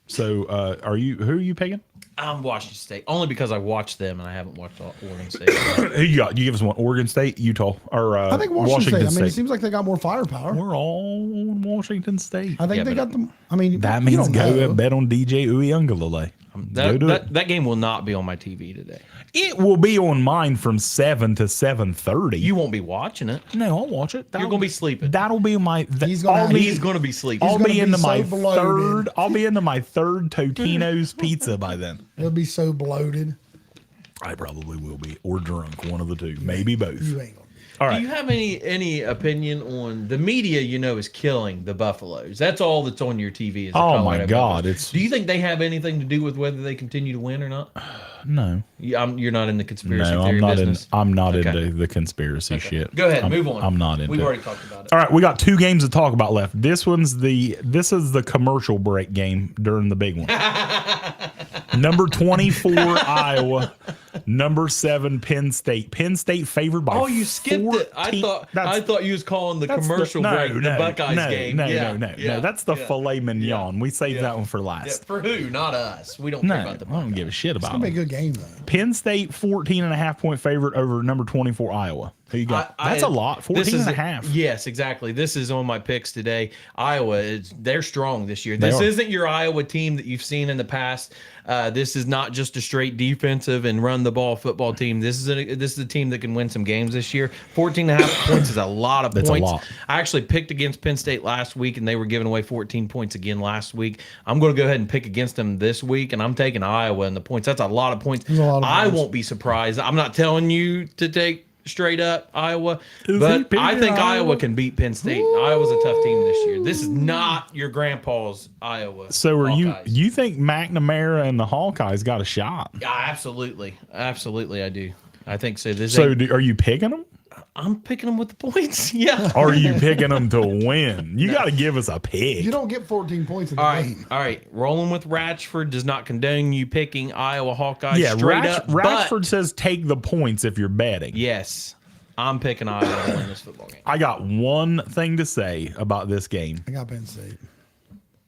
So, who are you picking? I'm Washington State only because I watched them and I haven't watched Oregon State. Who you got? You give us one. Oregon State, Utah, or I think Washington State. I mean, it seems like they got more firepower. We're all on Washington State. I think they got them. I mean, that means go bet on DJ Uiagalelei. That game will not be on my TV today. It will be on mine from 7 to 7:30. You won't be watching it. No, I'll watch it. You're gonna be sleeping. That'll be my. He's gonna He's gonna be sleeping. I'll gonna be be into so my bloated. third. I'll be into my third Totino's pizza by then. It'll be so bloated. I probably will be, or drunk, one of the two, maybe both. You ain't gonna. All Do right. you have any opinion on the media? Is killing the Buffaloes. That's all that's on your TV. Is the Oh my Colorado God! Buffaloes. It's Do you think they have anything to do with whether they continue to win or not? no, You're not in the conspiracy no. theory I'm not business. I'm not Okay. into the conspiracy shit. Go ahead, I'm, move on. I'm not into. We've it. already talked about it. All right, we got 2 games to talk about left. This is the commercial break game during the big one. Number 24 Iowa, number 7 Penn State. Penn State favored by. Oh, you skipped it. I thought you was calling the commercial break the Buckeyes game. No. That's the filet mignon. We saved that one for Yeah, last. for who? Not us. We don't No, care I about the don't give a shit It's about gonna be a them. good game though. Penn State 14.5-point favorite over number 24 Iowa. Who you got? That's a lot. 14.5. Yes, exactly. This is on my picks today. Iowa, they're strong this year. This are. isn't your Iowa team that you've seen in the past. This is not just a straight defensive and run the ball football team. This is a team that can win some games this year. 14.5 points is a lot of That's a points. lot. I actually picked against Penn State last week, and they were giving away 14 points again last week. I'm going to go ahead and pick against them this week, and I'm taking Iowa in the points. That's a lot of points. There's a lot of I points. won't be surprised. I'm not telling you to take straight up Iowa, Is but he picking I think Iowa Iowa? can beat Penn State. Iowa's a tough team this year. This is not your grandpa's Iowa. So are Hawkeyes. you think McNamara and the Hawkeyes got a shot? Yeah, absolutely, I do. I think so. Are you picking them? I'm picking them with the points. Yeah. Or are you picking them to win? You got to give us a pick. You don't get 14 points in the All right, game. all right. Rolling with Ratchford does not condone you picking Iowa Hawkeyes Yeah, straight up. but Ratchford says take the points if you're betting. yes, I'm picking Iowa to win this football game. I got one thing to say about this game. I got Penn State.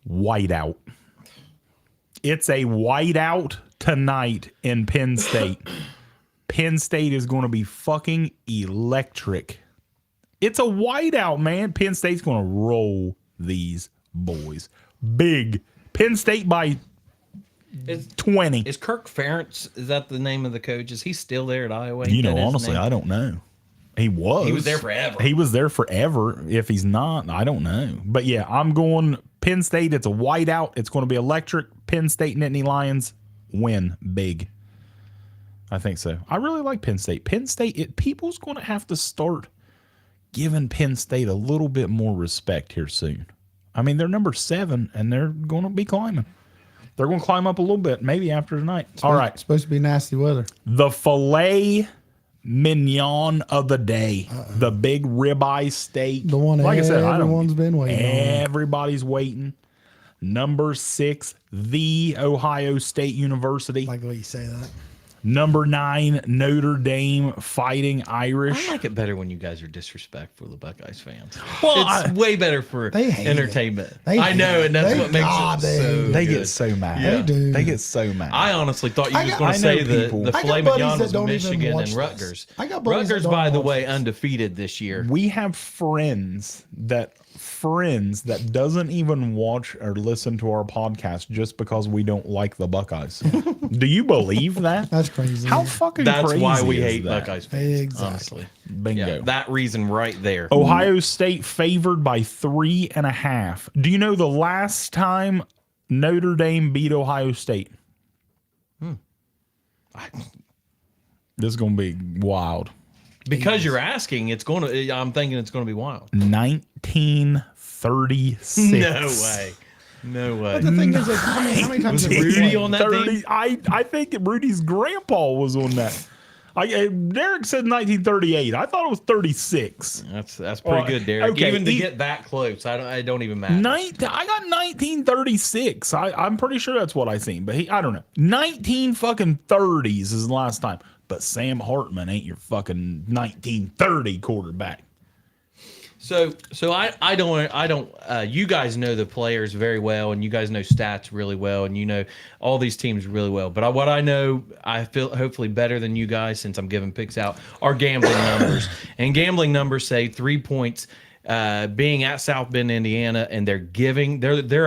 Whiteout. It's a whiteout tonight in Penn State. Penn State is going to be fucking electric. It's a whiteout, man. Penn State's going to roll these boys. Big. Penn State by Is, 20. is Kirk Ferentz, is that the name of the coach? Is he still there at Iowa? You know, That is his honestly, name? I don't know. He was. He was there forever. He was there forever. If he's not, I don't know. But yeah, I'm going Penn State. It's a whiteout. It's going to be electric. Penn State Nittany Lions win big. I think so. I really like Penn State. Penn State, people's going to have to start giving Penn State a little bit more respect here soon. I mean, they're number 7, and they're going to be climbing. They're going to climb up a little bit, maybe after tonight. All right. It's supposed to be nasty weather. The filet mignon of the day. The big ribeye steak. The one like I said, everyone's been waiting on. Everybody's waiting. Number 6, The Ohio State University. Like the way you say that. Number 9, Notre Dame Fighting Irish. I like it better when you guys are disrespectful to Buckeyes fans. Well, It's way better for They hate entertainment. They I know, hate and that's it. what makes God, it they so hate They good. get so mad. Yeah. They do. They get so mad. I honestly thought you I was got- going I to know say the people. I filet got buddies mignon that was don't even Michigan watch and this. Rutgers. I got buddies that Rutgers, don't by the watch way, this. undefeated this year. We have friends that doesn't even watch or listen to our podcast just because we don't like the Buckeyes. Do you believe that? That's crazy. How fucking That's crazy why we is hate that? Buckeyes fans. Exactly. Honestly, Bingo. yeah, that reason right there. Ohio State favored by 3.5. Do you know the last time Notre Dame beat Ohio State? This is going to be wild. Because you're asking, it's going to. I'm thinking it's going to be wild. 1936. No way. No way. But the thing is, like, how many times have we Rudy played? on that team? I think Rudy's grandpa was on that. Derek said 1938. I thought it was 36. That's pretty good, Derek. Okay, Even to get that close, I don't even matter. I got 1936. I'm pretty sure that's what I seen, but I don't know. 19 fucking 30s is the last time. But Sam Hartman ain't your fucking 1930 quarterback. So I don't. You guys know the players very well, and you guys know stats really well, and you know all these teams really well. But what I know, I feel hopefully better than you guys, since I'm giving picks out, are gambling numbers. And gambling numbers say 3 points. Being at South Bend, Indiana, and they're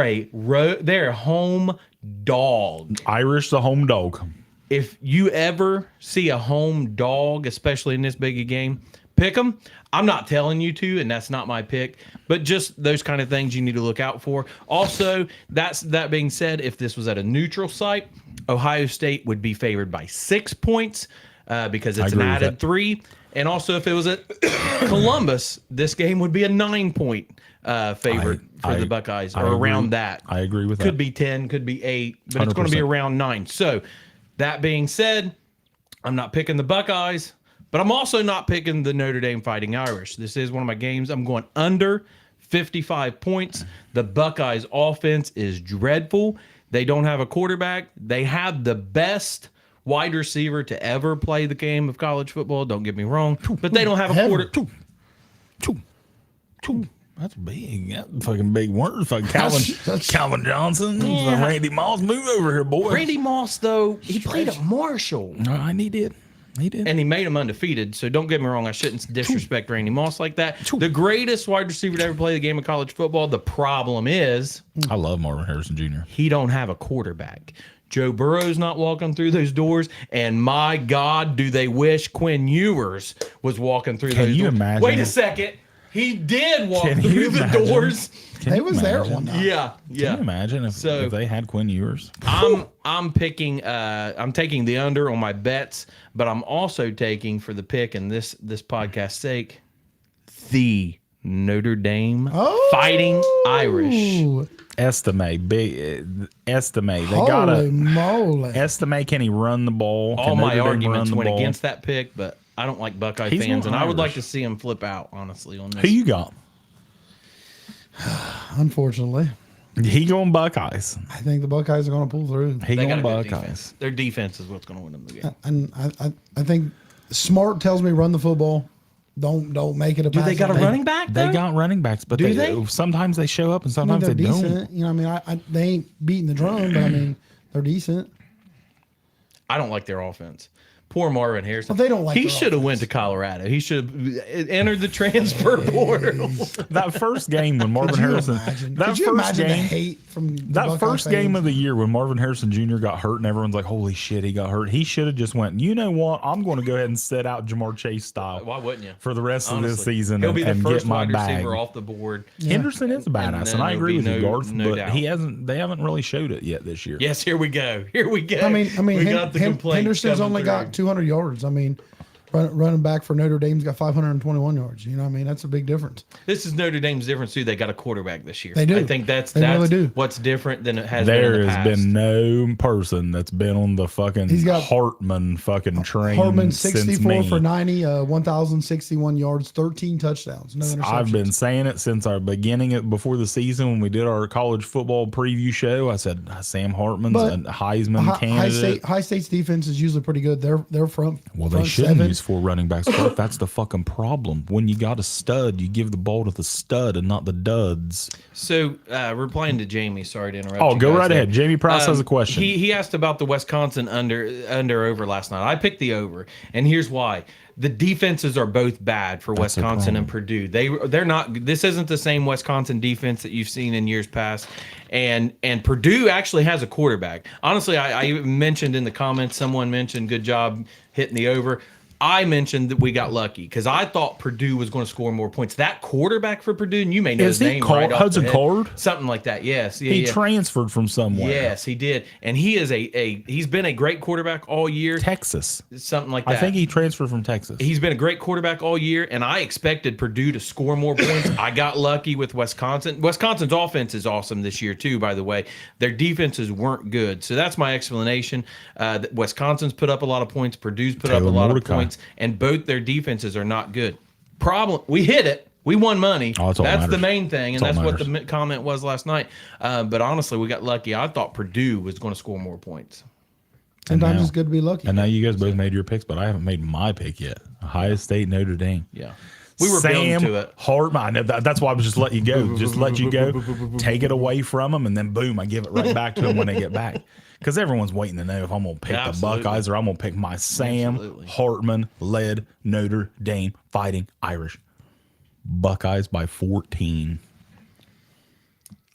a home dog. Irish the home dog. if you ever see a home dog, especially in this big a game, pick them. I'm not telling you to, and that's not my pick, but just those kind of things you need to look out for. Also, that being said, if this was at a neutral site, Ohio State would be favored by 6 points because it's an added 3. And also, if it was at Columbus, this game would be a 9-point favorite for the Buckeyes, or around that. I agree with that. Could be 10, could be 8, but it's going to be 100%. around 9. So, that being said, I'm not picking the Buckeyes, but I'm also not picking the Notre Dame Fighting Irish. This is one of my games. I'm going under 55 points. The Buckeyes offense is dreadful. They don't have a quarterback. They have the best wide receiver to ever play the game of college football. Don't get me wrong, but they don't have a quarter. That's big. That's fucking big word. Fucking Calvin Johnson. Yeah. Randy Moss. Move over here, boy. Randy Moss, though, he played at Marshall. He did. He did. And he made him undefeated. So don't get me wrong. I shouldn't disrespect Randy Moss like that. The greatest wide receiver to ever play the game of college football. The problem is I love Marvin Harrison Jr. he don't have a quarterback. Joe Burrow's not walking through those doors. And my God, do they wish Quinn Ewers was walking through those doors. Can you imagine? Wait a second. He did walk through the doors. He was there one night. Yeah. Can you imagine if they had Quinn Ewers? I'm picking I'm taking the under on my bets, but I'm also taking for the pick and this podcast sake the Notre Dame Fighting Irish. Estimate, big estimate. They Holy gotta moly. estimate. Can he run the ball? All Can my Notre Dame arguments run the went ball? against that pick, but I don't like Buckeye He's fans, not and I would like Irish. to see him flip out, honestly, on this. Who you got? Unfortunately, He going Buckeyes. I think the Buckeyes are going to pull through. He They going got a good Buckeyes. defense. Their defense is what's going to win them the game. And I think smart tells me run the football. Don't make it a Do they pass. got a running back? They though? got running backs, but Do they they? sometimes they show up and I mean, sometimes they're they decent. don't. You know, I mean, they ain't beating the drum, but I mean, they're decent. I don't like their offense. Poor Marvin Harrison. Well, they don't like He their should have went to Colorado. He should have entered the transfer portal. That first game when Marvin Harrison, that Could you first imagine the game, hate from the that Buckeye first game fans? of the year when Marvin Harrison Jr. got hurt and everyone's like, "Holy shit, he got hurt." He should have just went. You know what? I'm going to go ahead and set out Jamar Chase style. Why wouldn't you? For the rest of this Honestly. season He'll be the and first get my wide bag. receiver off the board. Henderson is a badass, then and I there'll agree be with you, no- Garth. no but doubt. he hasn't. They haven't really showed it yet this year. Yes, here we go. Here we go. I mean, we got the complaints Henderson's coming only through. got 200 yards. I mean, running back for Notre Dame's got 521 yards. You know, what I mean, that's a big difference. This is Notre Dame's difference too. They got a quarterback this year. They do. I think that's They really do. what's different than it has been There in the has past. been no person that's been on the fucking He's got- Hartman fucking train Hartman since 64 me. for 90, 1,061 yards, 13 touchdowns, no interceptions. I've been saying it since our beginning before the season when we did our college football preview show. I said Sam Hartman's But a Heisman candidate. High State's defense is usually pretty good. They're front. Well, they front shouldn't seven. use 4 running backs. But that's the fucking problem. When you got a stud, you give the ball to the stud and not the duds. So, replying to Jamie, sorry to interrupt. Oh, you go guys right there. ahead. Jamie Price has a question. He asked about the Wisconsin under over last night. I picked the over, and here's why. The defenses are both bad for That's the Wisconsin and problem. Purdue. They're not. This isn't the same Wisconsin defense that you've seen in years past. And Purdue actually has a quarterback. Honestly, I mentioned in the comments. Someone mentioned good job hitting the over. I mentioned that we got lucky because I thought Purdue was going to score more points. That quarterback for Purdue, and you may know Is his he name Card- right off Hudson the head. Card? Something like that. Yes. Yeah, He yeah. transferred from somewhere. Yes, he did, and he is he's been a great quarterback all year. Texas. Something like that. I think he transferred from Texas. He's been a great quarterback all year, and I expected Purdue to score more points. I got lucky with Wisconsin. Wisconsin's offense is awesome this year too, by the way. Their defenses weren't good, so that's my explanation. That Wisconsin's put up a lot of points, Purdue's put up Taylor a lot Mordecai. of points, and both their defenses are not good. Problem, we hit it. We won money. Oh, that's all That's the matters. main thing, and That's that's all what the comment was last night. But honestly, we got lucky. I thought Purdue was going to score more points. Sometimes now- it's good to be lucky. And now you guys both made your picks, but I haven't made my pick yet. Ohio State, Notre Dame. Yeah. We were building Sam to it. Hartman. I know that's why I was just letting you go. Just let you go. Take it away from them, and then boom, I give it right back to them when they get back. Because everyone's waiting to know if I'm going to pick Absolutely. the Buckeyes or I'm going to pick my Sam Absolutely. Hartman-led Notre Dame Fighting Irish. Buckeyes by 14.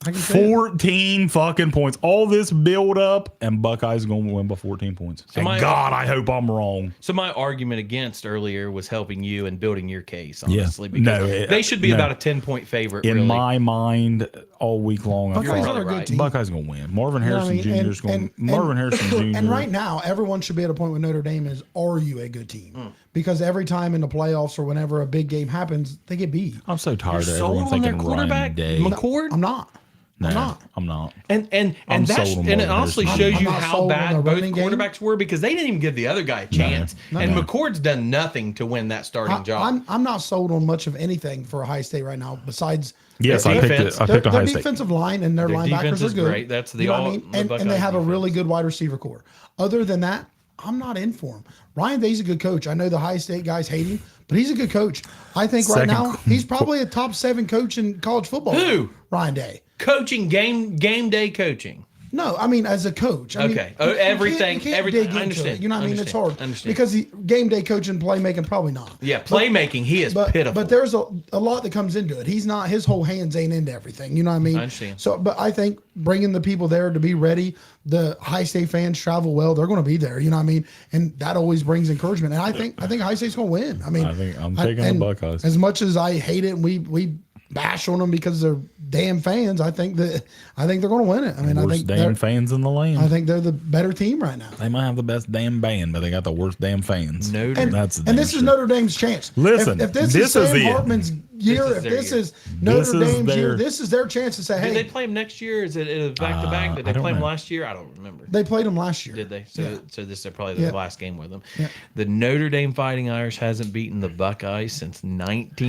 I can say it. 14 fucking points. All this build up, and Buckeyes going to win by 14 points. So And my- God, I hope I'm wrong. So my argument against earlier was helping you and building your case, Yeah. honestly, because No, they should be no. about a 10-point favorite. In really. my mind, all week long, I Buckeyes thought are a good right. team. Buckeyes going to win. Marvin You know what Harrison I mean? Jr. is going. Marvin Harrison Jr. And right now, everyone should be at a point with Notre Dame is, are you a good team? Because every time in the playoffs or whenever a big game happens, they get beat. I'm so tired of You're everyone sold on their thinking quarterback, Ryan Day. McCord. I'm not. Nah, I'm not. I'm not. And I'm that's sold on and it Marvin honestly Harrison. shows you I'm not how sold on bad the both running game. quarterbacks were because they didn't even give the other guy a chance. And no. McCord's done nothing to win that starting job. I'm not sold on much of anything for Ohio State right now besides Yes, Their I picked defense- it. I their, picked their Ohio State. defensive line and their Their linebackers defense are is good. great. That's the You know what all- I mean? the And they Buckeyes have a really defense. good wide receiver core. Other than that, I'm not in for him. Ryan Day's a good coach. I know the Ohio State guys hate him, but he's a good coach. I think right Second now he's probably a top 7 coach in college football. Who? Ryan Day. Coaching game day coaching. No, I mean as a coach. I mean, Okay. Oh, you can't- everything- you can't everything. dig I into understand. it. You know what I mean? It's hard Understand. because the game day coaching, playmaking, probably not. Yeah, playmaking. He is pitiful. But there's a lot that comes into it. He's not, his whole hands ain't into everything. You know what I mean? I understand. So, but I think bringing the people there to be ready, the High State fans travel well, they're going to be there. You know what I mean? And that always brings encouragement. And I think High State's going to win. I mean, I think I'm taking the and Buckeyes. As much as I hate it, and we bash on them because they're damn fans. I think they're going to win it. I mean, I Worst think damn they're, fans in the land. I think they're the better team right now. They might have the best damn band, but they got the worst damn fans. Notre- And, That's the and damn this is shit. Notre Dame's chance. Listen, if this this is is Sam it. Hartman's year, This is if their this year. is Notre This is Dame's their- year, this is their chance to say, Did they hey, play him next year? Is it a back-to-back? Did I they don't play him know. last year? I don't remember. they played them last year. Did they? So, Yeah. so this is probably the Yeah. last game with them. Yeah. The Notre Dame Fighting Irish hasn't beaten the Buckeyes since 36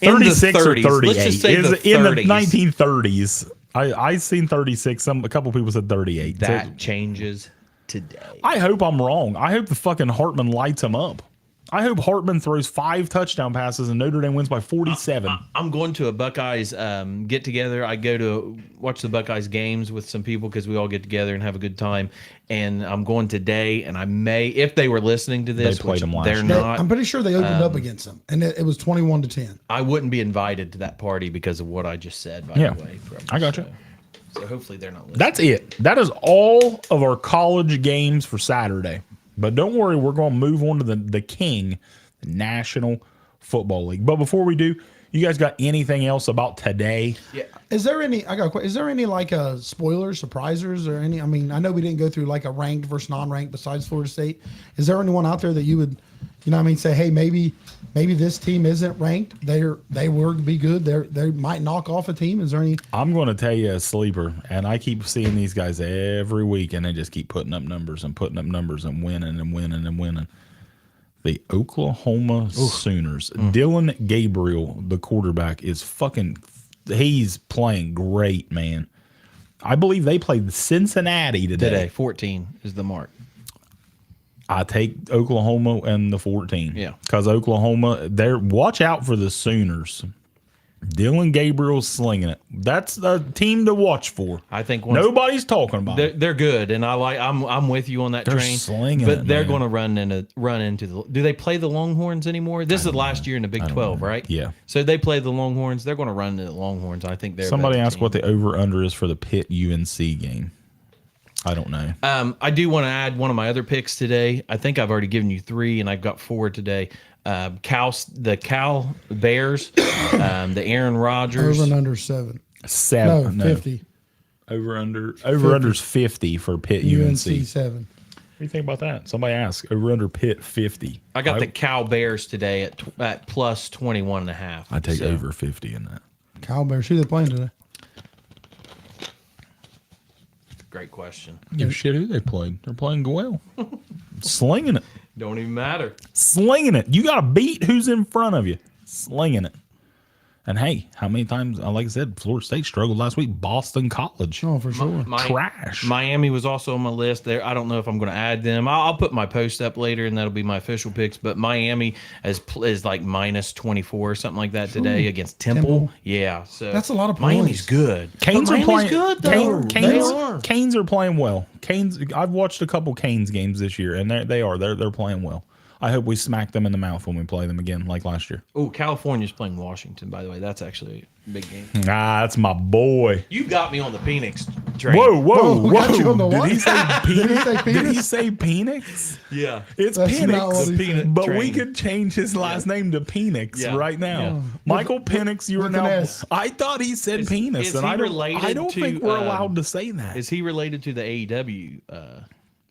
in the or 30s. 38. Let's just say Is the it in the 30s. 1930s. I seen 36. A couple people said 38. So That changes today. I hope I'm wrong. I hope the fucking Hartman lights him up. I hope Hartman throws 5 touchdown passes and Notre Dame wins by 47. I'm going to a Buckeyes get together. I go to watch the Buckeyes games with some people because we all get together and have a good time. And I'm going today. And I may, if they were listening to this, They played which them last they're year. not. I'm pretty sure they opened up against them, and it was 21-10. I wouldn't be invited to that party because of what I just said. By Yeah. the way, I got you. So hopefully they're not listening. That's it. That is all of our college games for Saturday. But don't worry, we're going to move on to the king, the National Football League. But before we do, you guys got anything else about today? Yeah. Is there any? I got a question. Is there any like spoilers, surprisers, or any? I mean, I know we didn't go through like a ranked versus non-ranked besides Florida State. Is there anyone out there that you would, you know, what I mean, say, hey, maybe this team isn't ranked. They were be good. They might knock off a team. Is there any? I'm going to tell you a sleeper, and I keep seeing these guys every week, and they just keep putting up numbers and putting up numbers and winning and winning and winning. The Oklahoma Sooners. Dylan Gabriel, the quarterback, is he's playing great, man. I believe they played Cincinnati Today, 14 is the mark. I take Oklahoma and the 14. Yeah. Because Oklahoma, watch out for the Sooners. Dylan Gabriel's slinging it. That's the team to watch for. I think Nobody's talking about it. they're good, and I'm with you on that They're train. slinging but it, they're man. going to run into the. Do they play the Longhorns anymore? This is last year in the Big 12, right? Yeah. So they play the Longhorns. They're going to run into the Longhorns. I think they're. a Somebody better asked team. what the over-under is for the Pitt UNC game. I don't know. I do want to add one of my other picks today. I think I've already given you 3, and I've got 4 today. The Cal Bears, the Aaron Rodgers. Over and under 7. 7. No, 50. Over-under's 50 for Pitt UNC. UNC 7. What do you think about that? Somebody asked. Over-under Pitt 50. I got the Cal Bears today at plus 21.5. I take So, over 50 in that. Cal Bears. Who they playing today? Great question. Give a shit who they played. They're playing well. Slinging it. Don't even matter. Slinging it. You got to beat who's in front of you. Slinging it. And hey, how many times, like I said, Florida State struggled last week. Boston College. Oh, for sure. Trash. Miami was also on my list there. I don't know if I'm going to add them. I'll put my post up later, and that'll be my official picks. But Miami is like minus 24 or something like that today against Temple. Yeah, so That's a lot of Miami's points. good. Canes But are Miami's playing good though. They are. Canes are playing well. Canes. I've watched a couple Canes games this year, and they are. They're playing well. I hope we smack them in the mouth when we play them again, like last year. Oh, California's playing Washington, by the way. That's actually a big game. Ah, that's my boy. You got me on the Phoenix train. Whoa, whoa, Whoa, got you on the whoa! Did what? he say Did he Penix? say Did he Penix? say Penix? Yeah. It's That's not what Penix, he The peanut but we train. could change his last name to Penix Yeah. right now. Yeah. Michael Penix, you are with an now. S. I thought he said Is- penis, is and he I related don't to, think we're allowed to say that. Is he related to the AEW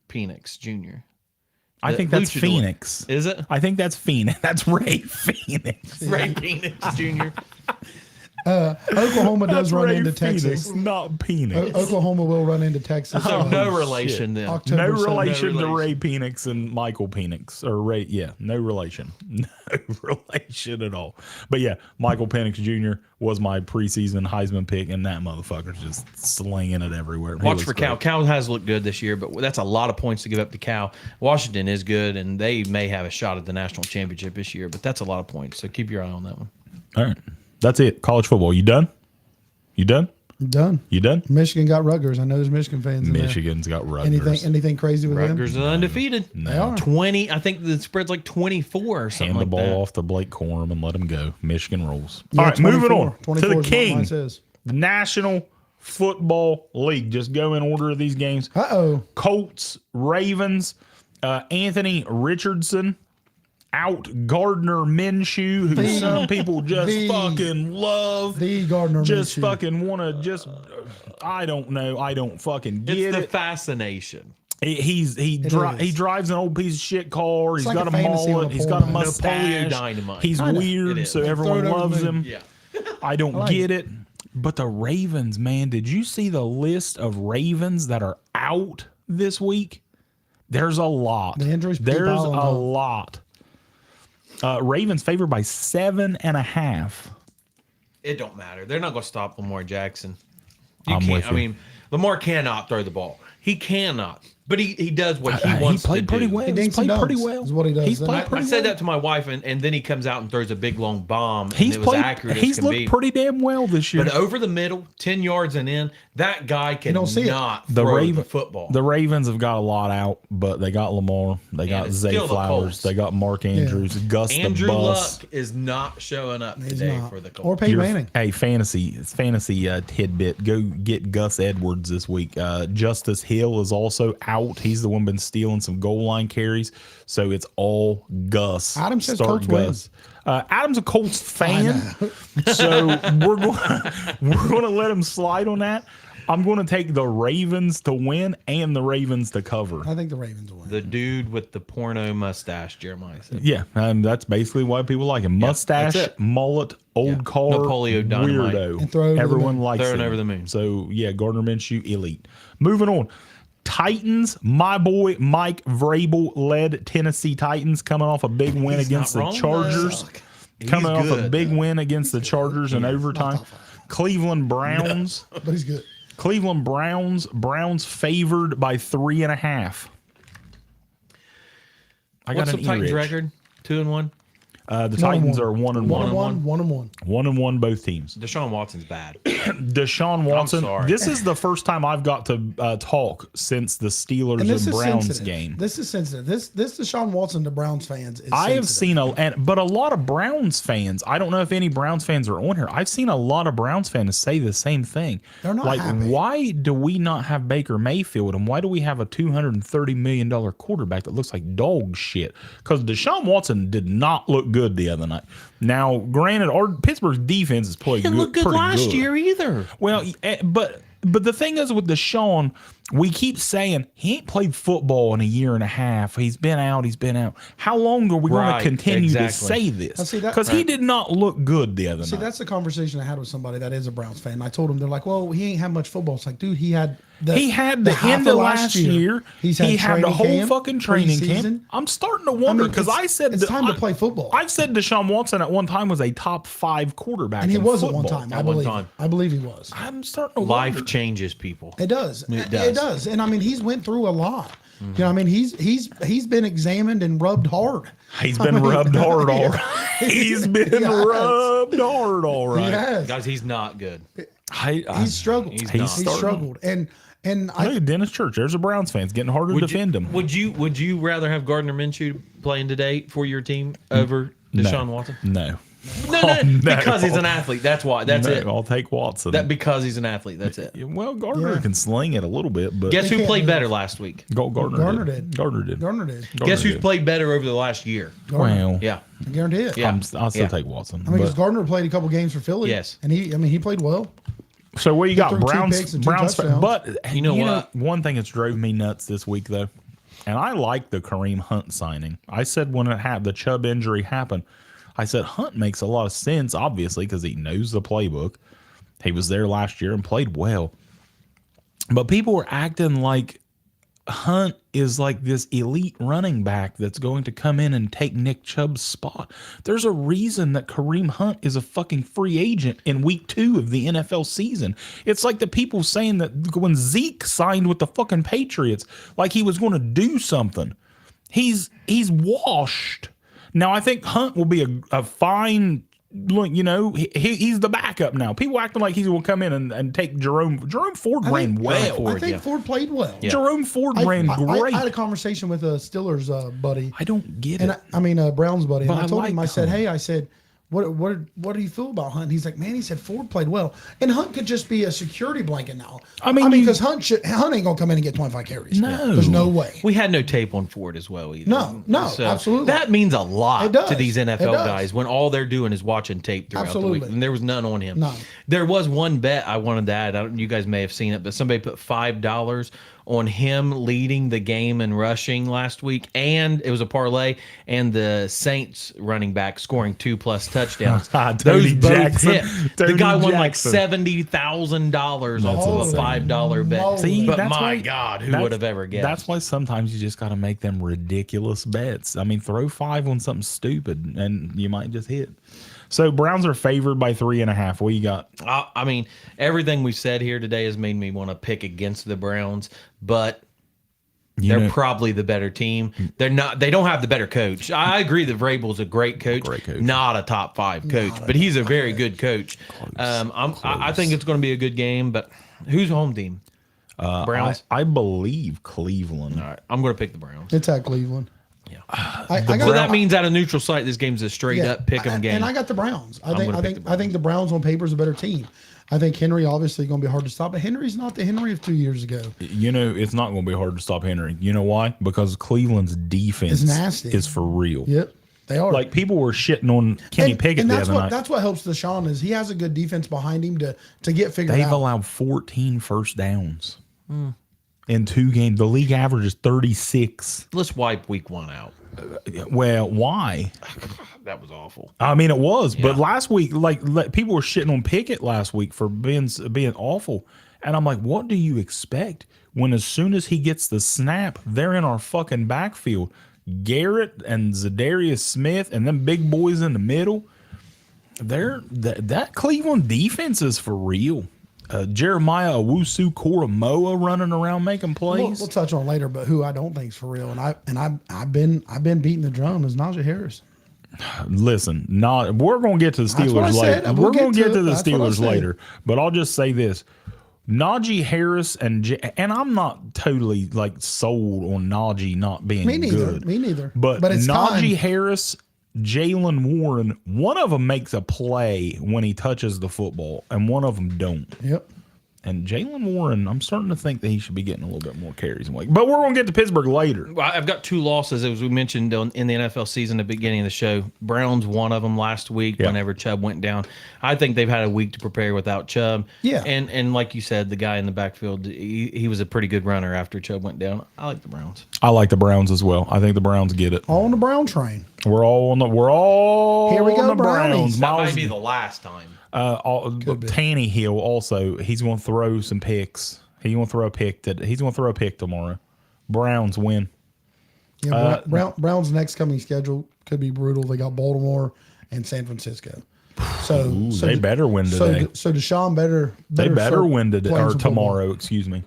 Phoenix Jr.? I think that's luchador. Phoenix. Is it? I think that's Phoenix. That's Ray Phoenix. Ray Phoenix Jr. Oklahoma does That's run Ray into Phoenix, Texas. not Penix. Oklahoma will run into Texas. So uh, no relation then. October No 7th. relation No to Ray relation. Penix and Michael Penix, or Ray. Yeah, no relation, no relation at all. But yeah, Michael Penix Jr. was my preseason Heisman pick, and that motherfucker's just slinging it everywhere. He Watch looks for Cal. great. Cal has looked good this year, but that's a lot of points to give up to Cal. Washington is good, and they may have a shot at the national championship this year, but that's a lot of points. So keep your eye on that one. All right, that's it. College football. You done? You done? Done. You done? Michigan got Rutgers. I know there's Michigan fans in there. Michigan's got Rutgers. Anything crazy with Rutgers them? is undefeated. They are. 20. I think the spread's like 24 or something Hand the like ball that. off to Blake Corum and let him go. Michigan rolls. Yeah, All right, moving 24. on to 24 the is what king, mine says. the National Football League. Just go in order of these games. Uh-oh. Colts, Ravens, Anthony Richardson, out Gardner Minshew, who some people just fucking love. The Gardner Just Minshew. fucking want to just, I don't know. I don't fucking get It's the it. fascination. He is. drives an old piece of shit car. He's like got a a fantasy on mullet. a He's pole got a man. mustache. Napoleon Dynamite. He's Kinda. weird, It is. so Throw everyone it over loves the him. moon. Yeah. I don't like get it. But the Ravens, man, did you see the list of Ravens that are out this week? There's a lot. The injuries keep There's a piling up. lot. Ravens favored by 7.5. It don't matter. They're not going to stop Lamar Jackson. I'm can't- with you. I mean, Lamar cannot throw the ball. He cannot. But he does what he He wants to played pretty do. well. He He's dinks and played pretty dunks well. is what he does. He's And played I pretty said well. that to my wife, and then he comes out and throws a big long bomb. He's and it was played. accurate He's as can looked be. pretty damn well this year. But over the middle, 10 yards and in, that guy don't see it. cannot The throw Raven- the football. The Ravens have got a lot out, but they got Lamar, they got it's Zay still the Flowers, Colts. they got Mark Andrews, Gus Andrew the Bus. Luck is not showing up He's today not. for the Colts. Or Peyton Your- Manning. Hey, fantasy tidbit. Go get Gus Edwards this week. Justice Hill is also out. He's the one been stealing some goal line carries. So it's all Gus. Adam says Start Colts win. Adam's a Colts fan, so we're going to let him slide on that. I'm going to take the Ravens to win and the Ravens to cover. I think the Ravens will win. The dude with the porno mustache, Jeremiah said. Yeah, that's basically why people like him. Mustache, that's it. mullet, old car, Napoleon Dynamite. weirdo. And throw over the Everyone moon. likes Throwing him. over the moon. So yeah, Gardner Minshew, elite. Moving on. Titans, my boy Mike Vrabel led Tennessee Titans coming off a big win He's against the not wrong, Chargers. He's Coming off a good. big win against the Chargers in overtime. Cleveland Browns. But he's good. Cleveland Browns favored by 3.5. I What's got the an Titans ear itch. record? 2-1. The Titans are 1-1. 1-1. 1-1. 1-1 both teams. Deshaun Watson's bad. Deshaun Watson. sorry. This is the first time I've got to talk since the Steelers And this and is Browns sensitive. game. This is sensitive. This Deshaun Watson to Browns fans is I have sensitive. seen but a lot of Browns fans. I don't know if any Browns fans are on here. I've seen a lot of Browns fans say the same thing. They're not like, happy. why do we not have Baker Mayfield, and why do we have a $230 million quarterback that looks like dog shit? Because Deshaun Watson did not look good the other night. Now, granted, our Pittsburgh's defense is played Didn't look good pretty last good. year either. Well, but the thing is with Deshaun, we keep saying he ain't played football in a year and a half. He's been out. How long are we going Right, to continue to exactly. say this? Now, see, that- Because he did not look good the other See, night. that's the conversation I had with somebody that is a Browns fan. I told him, they're like, well, he ain't had much football. It's like, dude, he had the half end of last year. He's He had the training whole camp, fucking training preseason. camp. I'm starting to wonder because I said it's time to play football. I've said Deshaun Watson at one time was a top 5 quarterback, And he in was at football. one time. I At one believe. time. I believe he was. I'm starting to Life wonder. changes people. It does. It does. It does. And I mean, he's went through a lot. You know, I mean, he's been examined and rubbed hard. He's been rubbed hard, all right. He's been He has. rubbed hard, all He right. has. Guys, he's not good. I He's struggled. He's He's not. struggled. And And Look at Dennis Church. There's a Browns fans getting harder to defend him. Would you rather have Gardner Minshew playing today for your team over Deshaun Watson? No. No, No. because he's an athlete. That's why. That's No, it. I'll take Watson. That because he's an athlete. That's it. Well, Gardner Yeah. can sling it a little bit, but Guess who can't played do better that. last week? Gardner did. Gardner did. Gardner did. Guess who's did. played better over the last year? Well, Yeah. I guarantee it. Yeah. I'll still Yeah. take Watson. I mean, because but- Gardner played a couple games for Philly. Yes. And he played well. So what you got? threw two Browns. picks and two Browns. touchdowns. But You know what? One thing that's drove me nuts this week though, and I like the Kareem Hunt signing. I said when the Chubb injury happened, I said Hunt makes a lot of sense, obviously, because he knows the playbook. He was there last year and played well. But people were acting like Hunt is like this elite running back that's going to come in and take Nick Chubb's spot. There's a reason that Kareem Hunt is a fucking free agent in week 2 of the NFL season. It's like the people saying that when Zeke signed with the fucking Patriots, like he was going to do something. He's washed. Now, I think Hunt will be a fine, he's the backup now. People acting like he's going to come in and take Jerome. Jerome Ford ran well. I think Ford played well. Yeah. Jerome Ford ran great. I had a conversation with a Steelers buddy. I don't get And it. I mean, Browns buddy. And But I told I him, like I said, Hunt. hey, I said, what do you feel about Hunt? And he's like, man, he said Ford played well. And Hunt could just be a security blanket now. I mean, because Hunt ain't going to come in and get 25 carries. No. There's no way. We had no tape on Ford as well either. No, absolutely. That means a lot It does. to these It NFL does. guys when all they're doing is watching tape throughout the week. Absolutely. And there was none on him. None. There was one bet I wanted to add. You guys may have seen it, but somebody put $5 on him leading the game in rushing last week, and it was a parlay, and the Saints running back scoring 2+ touchdowns. Tony both Jackson. hit. The Tony guy won like Jackson. $70,000 off of a insane. $5 bet. Holy See, But that's my why- God, who that's- would have ever guessed? That's why sometimes you just got to make them ridiculous bets. I mean, throw 5 on something stupid, and you might just hit. So Browns are favored by 3.5. What you got? I mean, everything we've said here today has made me want to pick against the Browns, but they're probably the better team. They're not. They don't have the better coach. I agree that Vrabel's a great coach, not a top 5 coach, but he's a very good coach. I think it's going to be a good game. But who's home team? Browns. I believe Cleveland. All right, I'm going to pick the Browns. It's at Cleveland. Yeah. I got So that means at a neutral site, this game's a straight up pick 'em game. And I got the Browns. I gonna pick the think the Browns on paper is a better team. I think Henry obviously going to be hard to stop, but Henry's not the Henry of 2 years ago. It's not going to be hard to stop Henry. You know why? Because Cleveland's defense It's nasty. is for real. Yep, they are. Like people were shitting on Kenny Pickett and the that's other what night. that's what helps Deshaun is he has a good defense behind him to get figured They've out. allowed 14 first downs in 2 games. The league average is 36. Let's wipe week 1 out. Well, why? That was awful. I mean, it was, but last week, people were shitting on Pickett last week for being awful, and I'm like, what do you expect when as soon as he gets the snap, they're in our fucking backfield, Garrett and Zadarius Smith and them big boys in the middle. That Cleveland defense is for real. Jeremiah Owusu-Koramoah running around making plays. We'll touch on it later, but who I don't think is for real, and I've been beating the drum is Najee Harris. Listen, we're going to get to the That's what I Steelers said. later. We'll We're going to get get to to the it. That's what I Steelers said. later. But I'll just say this. Najee Harris and I'm not totally sold on Najee not being Me neither. good. Me neither. But it's Najee time. Harris, Jalen Warren, one of them makes a play when he touches the football, and one of them don't. Yep. And Jalen Warren, I'm starting to think that he should be getting a little bit more carries. But we're going to get to Pittsburgh later. Well, I've got 2 losses, as we mentioned in the NFL season at the beginning of the show. Browns, one of them last week whenever Chubb went down. I think they've had a week to prepare without Chubb. Yeah. And like you said, the guy in the backfield, he was a pretty good runner after Chubb went down. I like the Browns. I like the Browns as well. I think the Browns get it. All on the Brown train. We're all Here we on go, the Brownies. Browns. That Miles, might be the last time. Tannehill also, he's going to throw some picks. He's going to throw a pick tomorrow. Browns win. Yeah, Brown's next coming schedule could be brutal. They got Baltimore and San Francisco. So They better win today. So Deshaun better They better start win today playing or some football. tomorrow. Excuse me.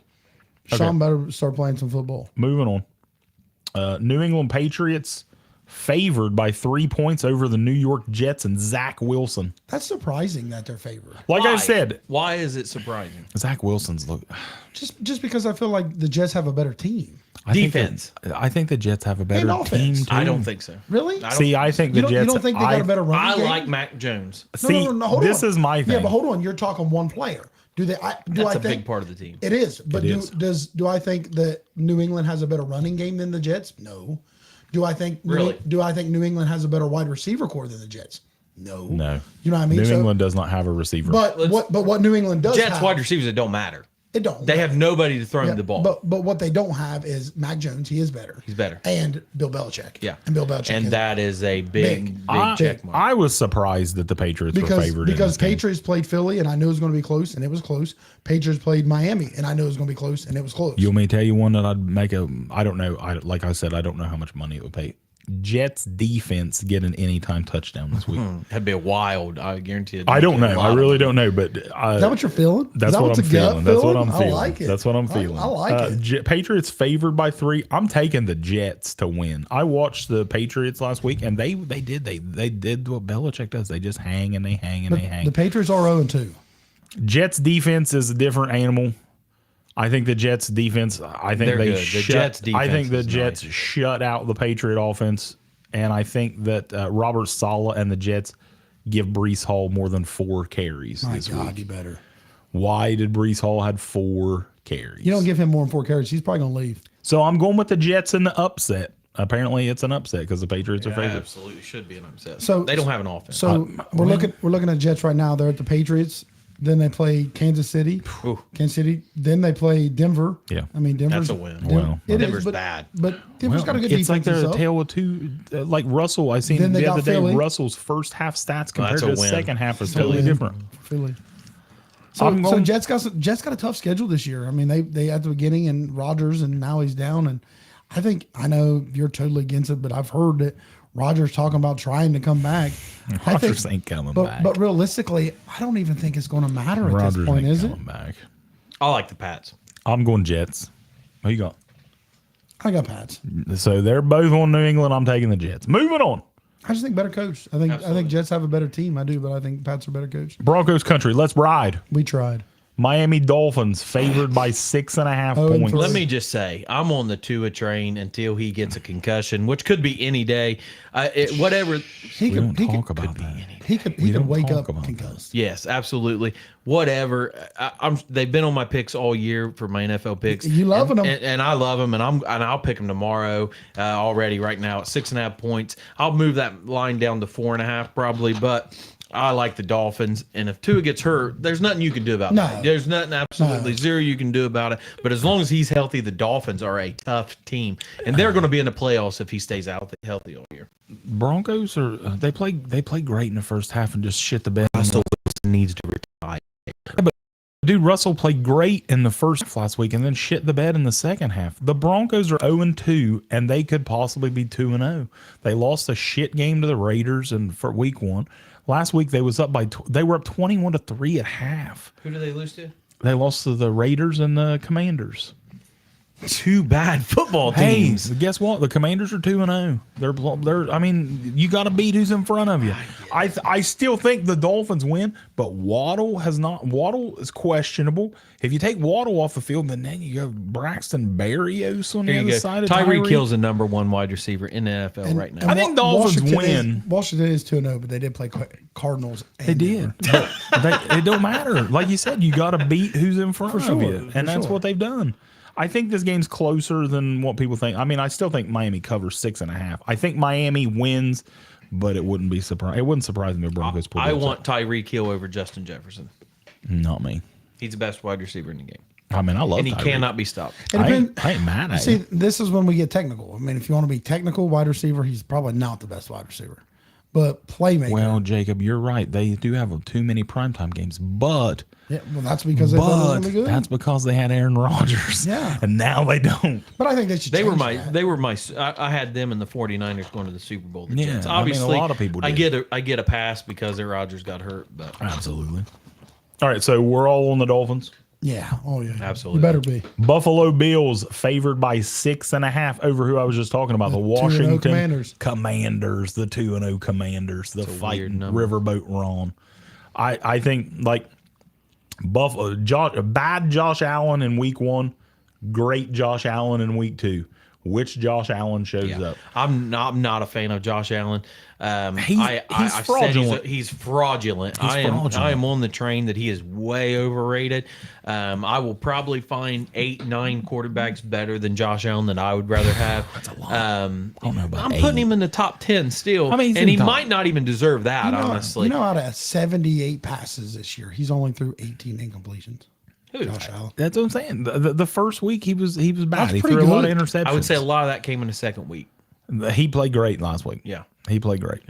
Deshaun better start playing some football. Moving on. New England Patriots favored by 3 points over the New York Jets and Zach Wilson. That's surprising that they're favored. Like I said, Why is it surprising? Zach Wilson's look. Just because I feel like the Jets have a better team. Defense. I think the Jets have a better And offense. team too. I don't think so. Really? See, I think the You Jets. don't think they got a better running I game? like Mac Jones. See, hold this on. is my thing. Yeah, but hold on. You're talking one player. Do they? Do That's I a think big part of the team. it is? But It is. do I think that New England has a better running game than the Jets? No. Do I think Really? Do I think New England has a better wide receiver core than the Jets? No. No, You know what I mean? New So- England does not have a receiver. But what New England does Jets have, wide receivers that don't matter. it don't. They have nobody to throw Yeah, him the ball. But what they don't have is Mac Jones. He is better. He's better. And Bill Belichick. Yeah. And Bill Belichick. and is- that is a big I, check mark. I was surprised that the Patriots were favored in because this game. Patriots played Philly and I knew it was going to be close and it was close. Patriots played Miami and I knew it was going to be close and it was close. You want me to tell you one that I'd make a? I don't know. Like I said, I don't know how much money it would pay. Jets defense get an anytime touchdown this week. That'd be wild. I guarantee it. I don't know. I really don't know, but Is that what you're feeling? Is that's that what what's I'm a gut feeling. That's what I'm I feeling. like it. That's what I'm feeling. I like it. Patriots favored by 3. I'm taking the Jets to win. I watched the Patriots last week, and they did what Belichick does. They just hang and they hang and they hang. The Patriots are 0-2. Jets defense is a different animal. I think the Jets defense. I think They're they good. The shut. Jets I think defense the is Jets nice. shut out the Patriot offense, and I think that Robert Saleh and the Jets give Brees Hall more than 4 carries My this God, week. you better. Why did Brees Hall had 4 carries? You don't give him more than 4 carries. He's probably going to leave. So I'm going with the Jets in the upset. Apparently, it's an upset because the Patriots are Yeah, favored. absolutely should be an upset. So- they don't have an offense. So we're looking at Jets right now. They're at the Patriots. Then they play Kansas City. Ooh. Kansas City. Then they play Denver. Yeah. I mean, Denver's That's a win. Well, it is, Denver's but, bad. But Denver's got a good it's defense. like they're a himself. tale of two. Like Russell, I seen Then they the got other day. Philly. Russell's first half stats compared that's to a his win. second half is Philly. totally different. Philly. So, I'm so going- Jets got a tough schedule this year. I mean, they at the beginning and Rodgers and now he's down. And I know you're totally against it, but I've heard that Rodgers talking about trying to come back. I think- Rodgers ain't coming back. But realistically, I don't even think it's going to matter at Rodgers this point, ain't is it? coming back. I like the Pats. I'm going Jets. Who you got? I got Pats. So they're both on New England. I'm taking the Jets. Moving on. I just think better coach. I think Jets have a better team. I do, but I think Pats are better coach. Broncos country. Let's ride. We tried. Miami Dolphins favored by 6.5 Oh, and points. three. Let me just say, I'm on the Tua train until he gets a concussion, which could be any day. Whatever. He We don't talk about that. He could don't wake talk up about concussed. Yes, absolutely. Whatever. They've been on my picks all year for my NFL picks. You loving them. and I love them, and I'll pick them tomorrow. Already right now at 6.5 points. I'll move that line down to 4.5 probably, but I like the Dolphins. And if Tua gets hurt, there's nothing you can do about No. that. There's nothing, absolutely zero you can do about it. But as long as he's healthy, the Dolphins are a tough team, and they're going to be in the playoffs if he stays healthy all year. Broncos are they play great in the first half and just shit the bed. Russell Wilson needs to retire. Dude, Russell played great in the first half last week and then shit the bed in the second half. The Broncos are 0-2 and they could possibly be 2-0. They lost a shit game to the Raiders and for week 1. Last week they was up by they were up 21-3 at half. Who did they lose to? They lost to the Raiders and the Commanders. Two bad football Hey, teams. guess what? The Commanders are 2-0. They're. I mean, you got to beat who's in front of you. I still think the Dolphins win, but Waddle is questionable. If you take Waddle off the field, then you go Braxton Berrios on the Here you other go. side of Tyreek Tyreek. Hill's the number 1 wide receiver in the NFL right now. I think Dolphins win. Washington is 2-0, but they did play Cardinals. They did. It don't matter. Like you said, you got to beat who's in front of you, and that's what they've done. I think this game's closer than what people think. I mean, I still think Miami covers 6.5. I think Miami wins, but it wouldn't be surprised. It wouldn't surprise me if Broncos pulled I it want Tyreek Hill over Justin Jefferson. Not me. He's the best wide receiver in the game, I mean, I love and he Tyreek. cannot be stopped. It I depends- ain't mad at See, it. this is when we get technical. I mean, if you want to be technical, wide receiver, he's probably not the best wide receiver. But playmaker. Well, Jacob, you're right. They do have too many primetime games, but that's because they're really good. that's because they had Aaron Rodgers. Yeah. And now they don't. But I think they should. They were change that. I had them and the 49ers going to the Super Bowl. The Yeah, Jets. I mean, a Obviously, lot of people I did. get a pass because their Rodgers got hurt, but Absolutely. All right, so we're all on the Dolphins. Yeah. Oh yeah. Absolutely. You better be. Buffalo Bills favored by 6.5 over who I was just talking about, the 2-0 Washington Commanders. Commanders, the 2-0 Commanders, the a weird fighting number. Riverboat Ron. I think like Buffalo, bad Josh Allen in week 1, great Josh Allen in week 2. Which Josh Allen shows up? I'm not a fan of Josh Allen. He's I've fraudulent. Said he's fraudulent. He's fraudulent. I am on the train that he is way overrated. I will probably find 8-9 quarterbacks better than Josh Allen that I would rather have. That's a lot. I don't know about I'm 8. putting him in the top 10 still. I mean, he's and in he top- might not even deserve that, honestly. You know, out of 78 passes this year, he's only threw 18 incompletions. Who? Josh Allen. That's what I'm saying. The first week he was bad. That's He pretty threw a lot of good. interceptions. I would say a lot of that came in the second week. He played great last week. Yeah. He played great.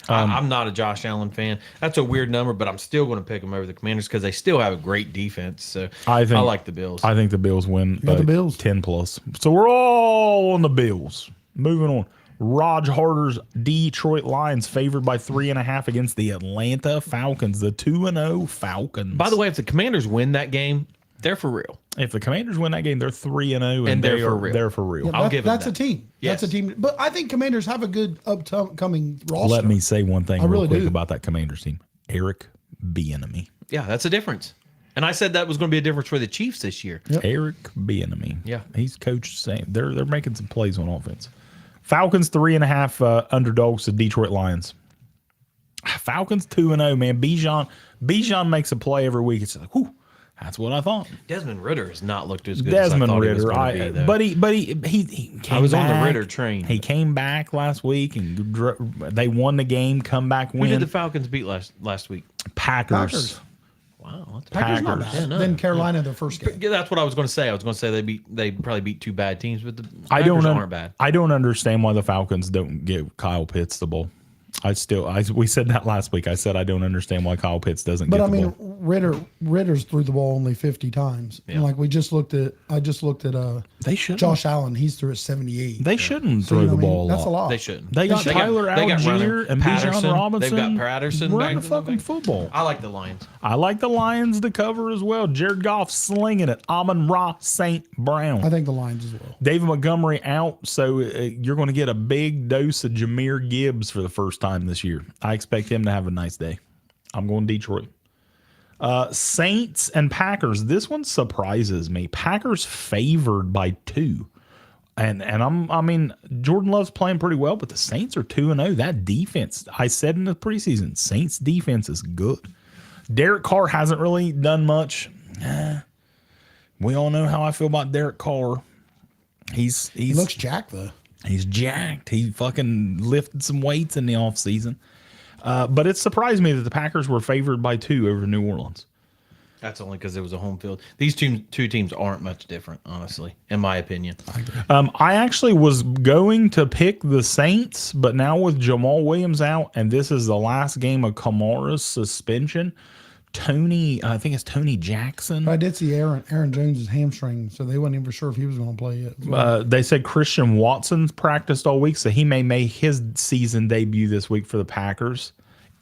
I'm not a Josh Allen fan. That's a weird number, but I'm still going to pick him over the Commanders because they still have a great defense. So I like the Bills. I think the Bills win. got the Bills. 10 plus. So we're all on the Bills. Moving on. Raj Harder's Detroit Lions favored by 3.5 against the Atlanta Falcons, the 2-0 Falcons. By the way, if the Commanders win that game, they're for real. if the Commanders win that game, they're 3-0, And they're they for are real. They're for real. Yeah, I'll give him that's that. a team. Yes. That's a team. But I think Commanders have a good upcoming roster. Let me say one thing I real really quick do. about that Commanders team. Eric Bieniemy. Yeah, that's a difference. And I said that was going to be a difference for the Chiefs this year. Yep. Eric Bieniemy. Yeah. He's coached same. They're making some plays on offense. Falcons 3.5 underdogs to Detroit Lions. Falcons 2-0, man. Bijan makes a play every week. It's like, whew, that's what I thought. Desmond Ritter has not looked as good as I Desmond thought he was Ritter, going to be, though. but he came I was on the back. Ritter train. He came back last week and they won the game. Come back, Who win. did the Falcons beat last week? Packers. Wow, that's Packers not Packers. bad. Yeah, no. Then Carolina the first game. Yeah, that's what I was going to say. I was going to say they probably beat two bad teams, but the I Packers don't aren't bad. I don't understand why the Falcons don't give Kyle Pitts the ball. We said that last week. I said I don't understand why Kyle Pitts doesn't But get I the mean, ball. Ritter's threw the ball only 50 times. And like I just looked at They should. Josh Allen. He's through at 78. They shouldn't So, throw you know the what I mean? ball a That's lot. a lot. They shouldn't. They got Tyler Algier and Bijan Robinson. They've got Patterson. Run the back- fucking football. I like the Lions. I like the Lions to cover as well. Jared Goff slinging it. Amon-Ra St. Brown. I think the Lions as well. David Montgomery out, so you're going to get a big dose of Jahmyr Gibbs for the first time this year. I expect him to have a nice day. I'm going Detroit. Saints and Packers. This one surprises me. Packers favored by 2. And I mean, Jordan Love's playing pretty well, but the Saints are 2-0. That defense, I said in the preseason, Saints defense is good. Derek Carr hasn't really done much. We all know how I feel about Derek Carr. He looks jacked though. He's jacked. He fucking lifted some weights in the offseason. But it surprised me that the Packers were favored by 2 over New Orleans. That's only because it was a home field. These two teams aren't much different, honestly, in my opinion. I actually was going to pick the Saints, but now with Jamal Williams out, and this is the last game of Kamara's suspension, I think it's Tony Jackson. But I did see Aaron Jones' hamstring, so they wasn't even sure if he was going to play yet. They said Christian Watson's practiced all week, so he may make his season debut this week for the Packers.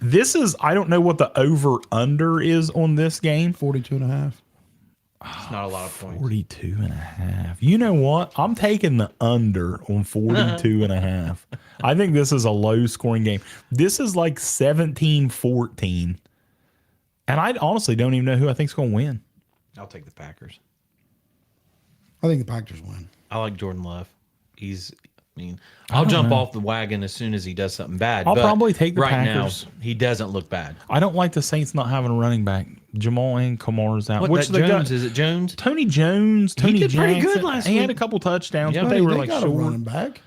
I don't know what the over-under is on this game. 42.5. It's not a lot of points. 42.5. You know what? I'm taking the under on 42.5. I think this is a low-scoring game. This is like 17-14. And I honestly don't even know who I think's going to win. I'll take the Packers. I think the Packers win. I like Jordan Love. I'll jump off the wagon as soon as he does something bad. I'll but probably take the right Packers. now, he doesn't look bad. I don't like the Saints not having a running back. Jamal and Kamara's out. What, that they Jones? got Is it Jones? Tony Jones, Tony did pretty Jackson. good last He had week. a couple touchdowns, Yeah. but they Hey, were they like got a short. running back.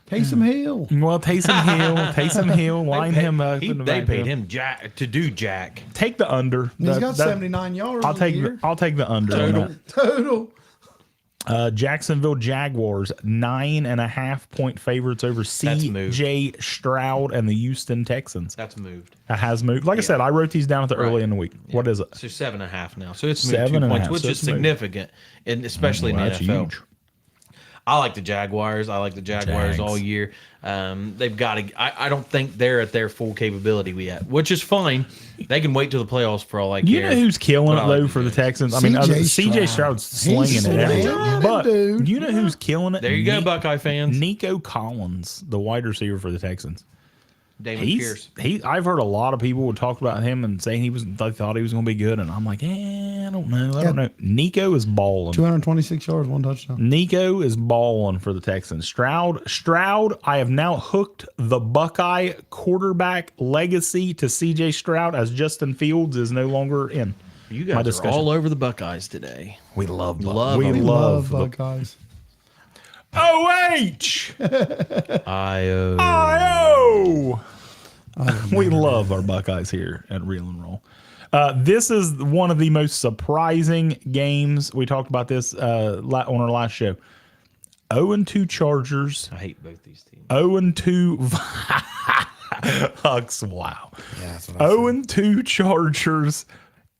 Taysom Hill. Well, Taysom Hill, line him up. in the They paid backfield. him to do Jack. Take the under. He's got 79 yards. I'll on the take year. I'll take the under. on that. Total. Jacksonville Jaguars 9.5 point favorites over C.J. Stroud and the Houston Texans. That's moved. That has moved. Like I said, I wrote these down at the early in the week. What is it? So 7.5 now. So it's moved 2 7.5, points, which so is it's moved. significant, and especially in the That's NFL. huge. I like the Jaguars. I like the Jaguars Jags. all year. They've got to. I don't think they're at their full capability yet, which is fine. They can wait till the playoffs for all I care. You know who's killing But it I like though the for the Jags. Texans? I mean, CJ CJ Stroud. Stroud's slinging He's it every slinging time. it, But dude. you know who's killing it? There you go, Buckeye fans. Nico Collins, the wide receiver for the Texans. Damon Pierce. I've heard a lot of people would talk about him and saying they thought he was going to be good, and I'm like, I don't know. I don't know. Nico is balling. 226 yards, 1 touchdown. Nico is balling for the Texans. Stroud, I have now hooked the Buckeye quarterback legacy to C.J. Stroud as Justin Fields is no longer in. You my guys are discussion. all over the Buckeyes today. We love Love we them. love the Buckeyes. OH I IO. We love our Buckeyes here at Reel and Roll. This is one of the most surprising games. We talked about this on our last show. 0-2 Chargers. I hate both these teams. 0-2 Hucks. Wow. Yeah, that's what I said. 0-2 Chargers.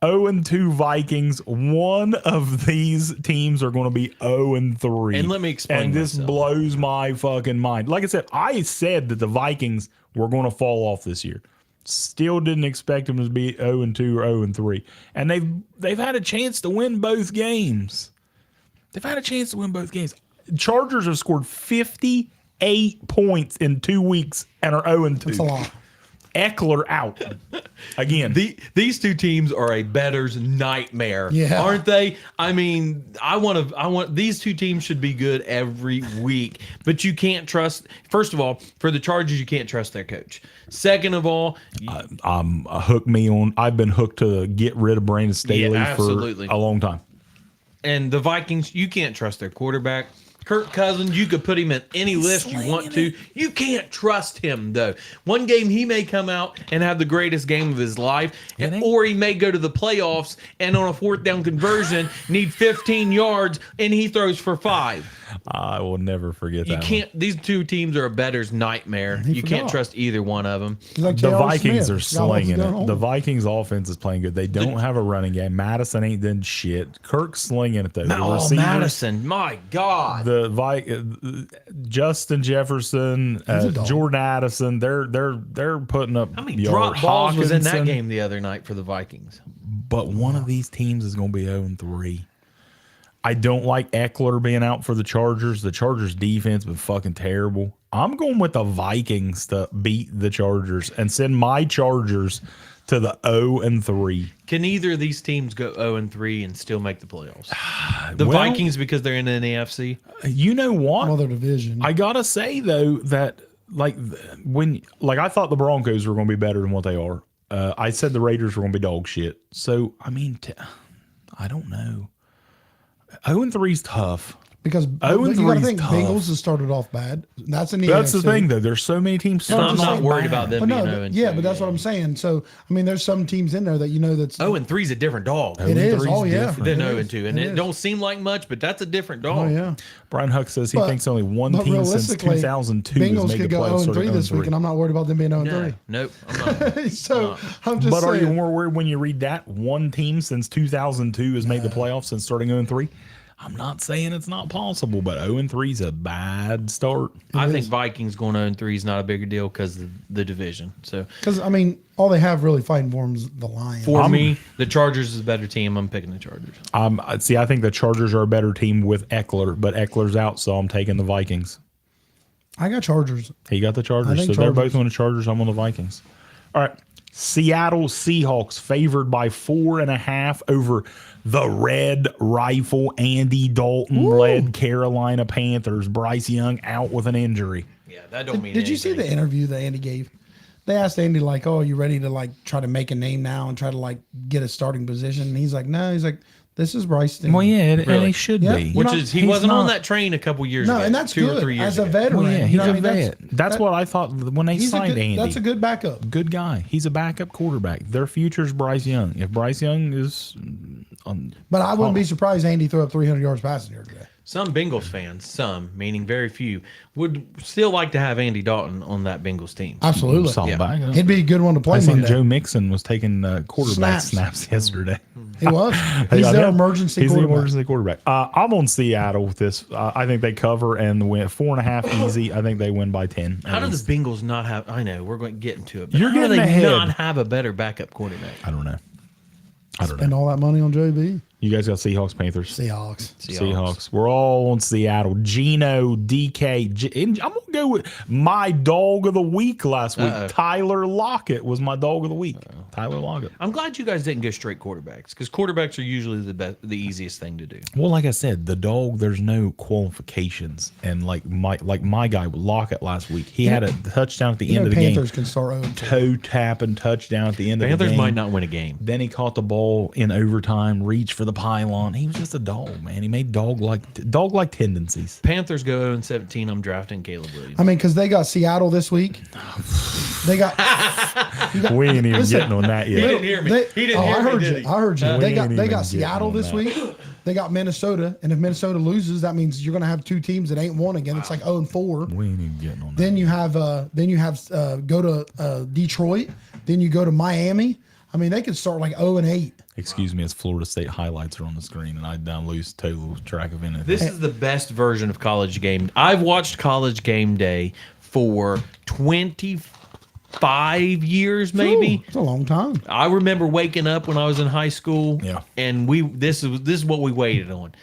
0-2 Vikings. One of these teams are going to be 0-3. And let me explain And this myself. blows my fucking mind. Like I said that the Vikings were going to fall off this year. Still didn't expect them to be 0-2 or 0-3. And they've had a chance to win both games. They've had a chance to win both games. Chargers have scored 58 points in 2 weeks and are 0-2. That's a lot. Eckler out again. These two teams are a bettor's nightmare, Yeah. aren't they? I mean, I want these two teams should be good every week, but you can't trust. First of all, for the Chargers, you can't trust their coach. Second of all, Hook me on. I've been hooked to get rid of Brandon Staley Yeah, for absolutely. a long time. and the Vikings, you can't trust their quarterback. Kirk Cousins, you could put him in any list you want to. You can't trust him, though. One game he may come out and have the greatest game of his life, or he may go to the playoffs and on a 4th down conversion need 15 yards and he throws for 5. I will never forget You that. can't. These two teams are a bettor's nightmare. You can't forgot. trust either one of them. He's like The J.R. Vikings Smith. are Forgot what's slinging going it. on. The Vikings offense is playing good. They don't have a running game. Madison ain't done shit. Kirk's slinging it though. The Oh, receivers, Madison, my God. Justin Jefferson, Jordan Addison, they're putting up How many yards. drop balls was in that Hawkinson. game the other night for the Vikings? But one of these teams is going to be 0-3. I don't like Eckler being out for the Chargers. The Chargers defense been fucking terrible. I'm going with the Vikings to beat the Chargers and send my Chargers to the 0-3. Can either of these teams go 0-3 and still make the playoffs? The Well- Vikings because they're in the AFC. You know what? Other division. I gotta say though that I thought the Broncos were going to be better than what they are. I said the Raiders were going to be dog shit. So I mean, I don't know. 0-3 is tough. because and you got to 3 is think tough. Bengals has started off bad. That's in the That's the AFC. thing though. There's so many teams. No, I'm starting just not off saying worried bad. about them But being no, 0-2. yeah, but that's what I'm saying. So I mean, there's some teams in there that you know that's 0-3 is a different dog. it is. 0-3 Oh yeah, different. Than It is. 0-2, and it is. don't seem like much, but that's a different dog. Oh yeah. Brian Huck says he But- thinks only one But team since realistically, 2002 has Bengals made the could go playoffs. 0-3 this week, and I'm not worried about them being 0-3. Nope, I'm not. So I'm just But are you saying. more worried when you read that one team since 2002 has made the playoffs since starting 0-3? I'm not saying it's not possible, but 0-3 is a bad start. I think Vikings going 0-3 is not a bigger deal because of the division. So Because I mean, all they have really fighting for them is the Lions. for me, the Chargers is a better team. I'm picking the Chargers. See, I think the Chargers are a better team with Eckler, but Eckler's out, so I'm taking the Vikings. I got Chargers. He got the Chargers, I so think they're Chargers. both on the Chargers. I'm on the Vikings. All right. Seattle Seahawks favored by 4.5 over the Red Rifle Andy Dalton led Carolina Panthers. Bryce Young out with an injury. Yeah, that don't mean. Did you see the interview that Andy gave? They asked Andy like, "Oh, are you ready to like try to make a name now and try to like get a starting position?" And he's like, "No." He's like, "This is Bryce." Sting." and Really? he should Yeah. be. Which You're is he he's wasn't on not- that train a couple years No, ago. and that's 2 good or 3 years as a ago. veteran. Well, yeah, you he's know what I a mean? vet. That's what I thought when they He's a signed good, Andy. that's a good backup. Good guy. He's a backup quarterback. Their future's Bryce Young. If Bryce Young is on, But I wouldn't be surprised Andy threw up 300 yards passing here today. Some Bengals fans, some meaning very few, would still like to have Andy Dalton on that Bengals team. Absolutely. solid Yeah. back. He'd be a good one to play I seen Monday. Joe Mixon was taking quarterback Snaps. snaps yesterday. He was. Hey, He's I their know. emergency He's quarterback. the emergency quarterback. I'm on Seattle with this. I think they cover and win 4.5 easy. I think they win by 10. How do the Bengals not have? I know we're going to get into it. But You're how do getting they ahead. not have a better backup quarterback? I don't know. I don't Spend know. all that money on Joey B. You guys got Seahawks, Panthers. Seahawks. Seahawks. We're all on Seattle. Geno, DK. And I'm going to go with my dog of the week last week. Tyler Lockett was my dog of the week. Tyler Lockett. I'm glad you guys didn't go straight quarterbacks because quarterbacks are usually the easiest thing to do. Well, like I said, the dog, there's no qualifications. And like my guy Lockett last week, he had a touchdown at the end of the Panthers game. can start 0-2. Toe tapping touchdown at the end of the Panthers game. might not win a game. Then he caught the ball in overtime, reached for the pylon. He was just a dog, man. He made dog-like tendencies. Panthers go 0-17. I'm drafting Caleb Williams. I mean, because they got Seattle this week. They got. We ain't even Listen, getting on that yet. didn't hear me. He didn't oh, hear I me, heard did you. he? I heard you. We They ain't got even Seattle getting this on that. week. They got Minnesota, and if Minnesota loses, that means you're going to have two teams that ain't won again. It's like 0-4. We ain't even getting on that. Then you have go to Detroit. Then you go to Miami. I mean, they could start like 0-8. Excuse me, as Florida State highlights are on the screen, and I don't lose total track of anything. This is the best version of College Game. I've watched College Game Day for 25 years, maybe. Ooh, it's a long time. I remember waking up when I was in high school. Yeah. And this is what we waited on.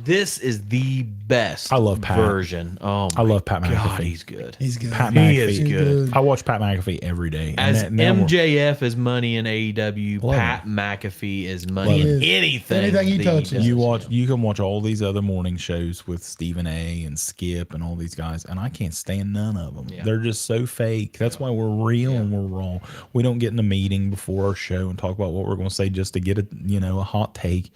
This is the best I love Pat. version. Oh, I love Pat God, McAfee. he's good. He's good. Pat He McAfee. is He's good. I watch Pat McAfee every day. And As now we're- MJF is money in AEW, Love Pat McAfee is money Love in it. anything. Anything he that touches. does. you can watch all these other morning shows with Stephen A. and Skip and all these guys, and I can't stand none of them. Yeah. They're just so fake. That's why we're real and we're wrong. We don't get in a meeting before our show and talk about what we're going to say just to get a hot take.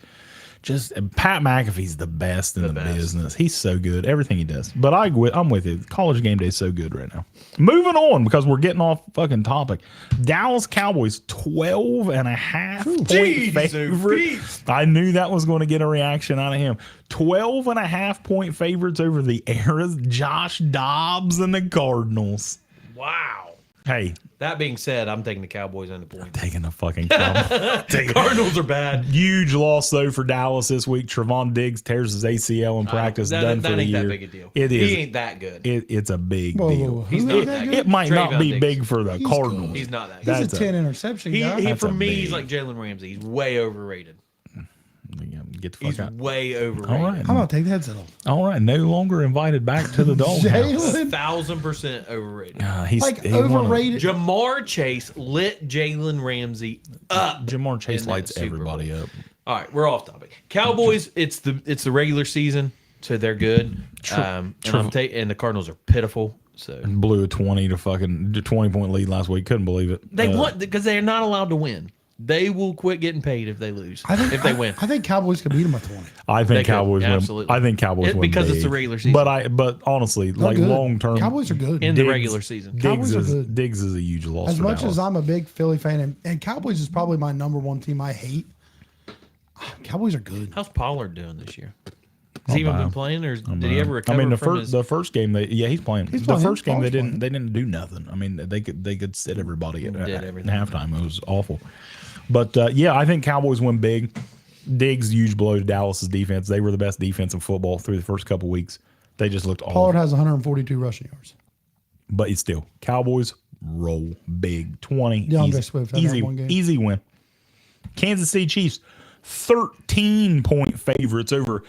Just Pat McAfee's the best in the business. He's so good, everything he does. But I'm with you. College Game Day is so good right now. Moving on because we're getting off fucking topic. Dallas Cowboys 12.5 point favorite. I knew that was going to get a reaction out of him. 12.5 point favorites over the Era's Josh Dobbs and the Cardinals. Wow. Hey, That being said, I'm taking the Cowboys on the point. taking the fucking Cowboys. Cardinals are bad. Huge loss though for Dallas this week. Trevon Diggs tears his ACL in practice, done for the ain't year. that big a deal. It is. He ain't that good. It's a big Whoa, deal. whoa, whoa. He's Who not is that good? It might not Trayvon be Diggs. big for the Cardinals. He's not that He's good. That's a 10 interception He guy. for a me, he's big- like Jalen Ramsey. He's way overrated. Get the fuck He's out. way overrated. All right. How about take the headset off? All right. No longer invited back to the doghouse. Jalen, 1,000% overrated. He's like he won a- overrated. Jamar Chase lit Jalen Ramsey up. Jamar Chase in that lights Super everybody Bowl. up. All right, we're off topic. Cowboys, it's the regular season, so they're good. And the Cardinals are pitiful. So Blew a 20 point lead last week. Couldn't believe it. they want because they're not allowed to win. They will quit getting paid if they lose. if they win. I think Cowboys could beat them by 20. I They think could, Cowboys win. absolutely. I think Cowboys win because it's big. the regular season. But honestly, They're like good. long term, Cowboys are good. In the regular season. Cowboys are good. Diggs is a huge loss. As for much Dallas. as I'm a big Philly fan, and Cowboys is probably my number one team I hate, Cowboys are good. How's Pollard doing this year? Has he even been playing, or did he ever I recover mean, from his? the first game, he's playing. He's the playing. first game, Pollard's they didn't do nothing. I mean, they could sit everybody at Did everything. halftime. It was awful. But yeah, I think Cowboys win big. Diggs huge blow to Dallas's defense. They were the best defense in football through the first couple weeks. They just looked awful. Pollard has 142 rushing yards. But it's still Cowboys roll big 20. DeAndre easy, Swift had that one game. easy win. Kansas City Chiefs 13 point favorites over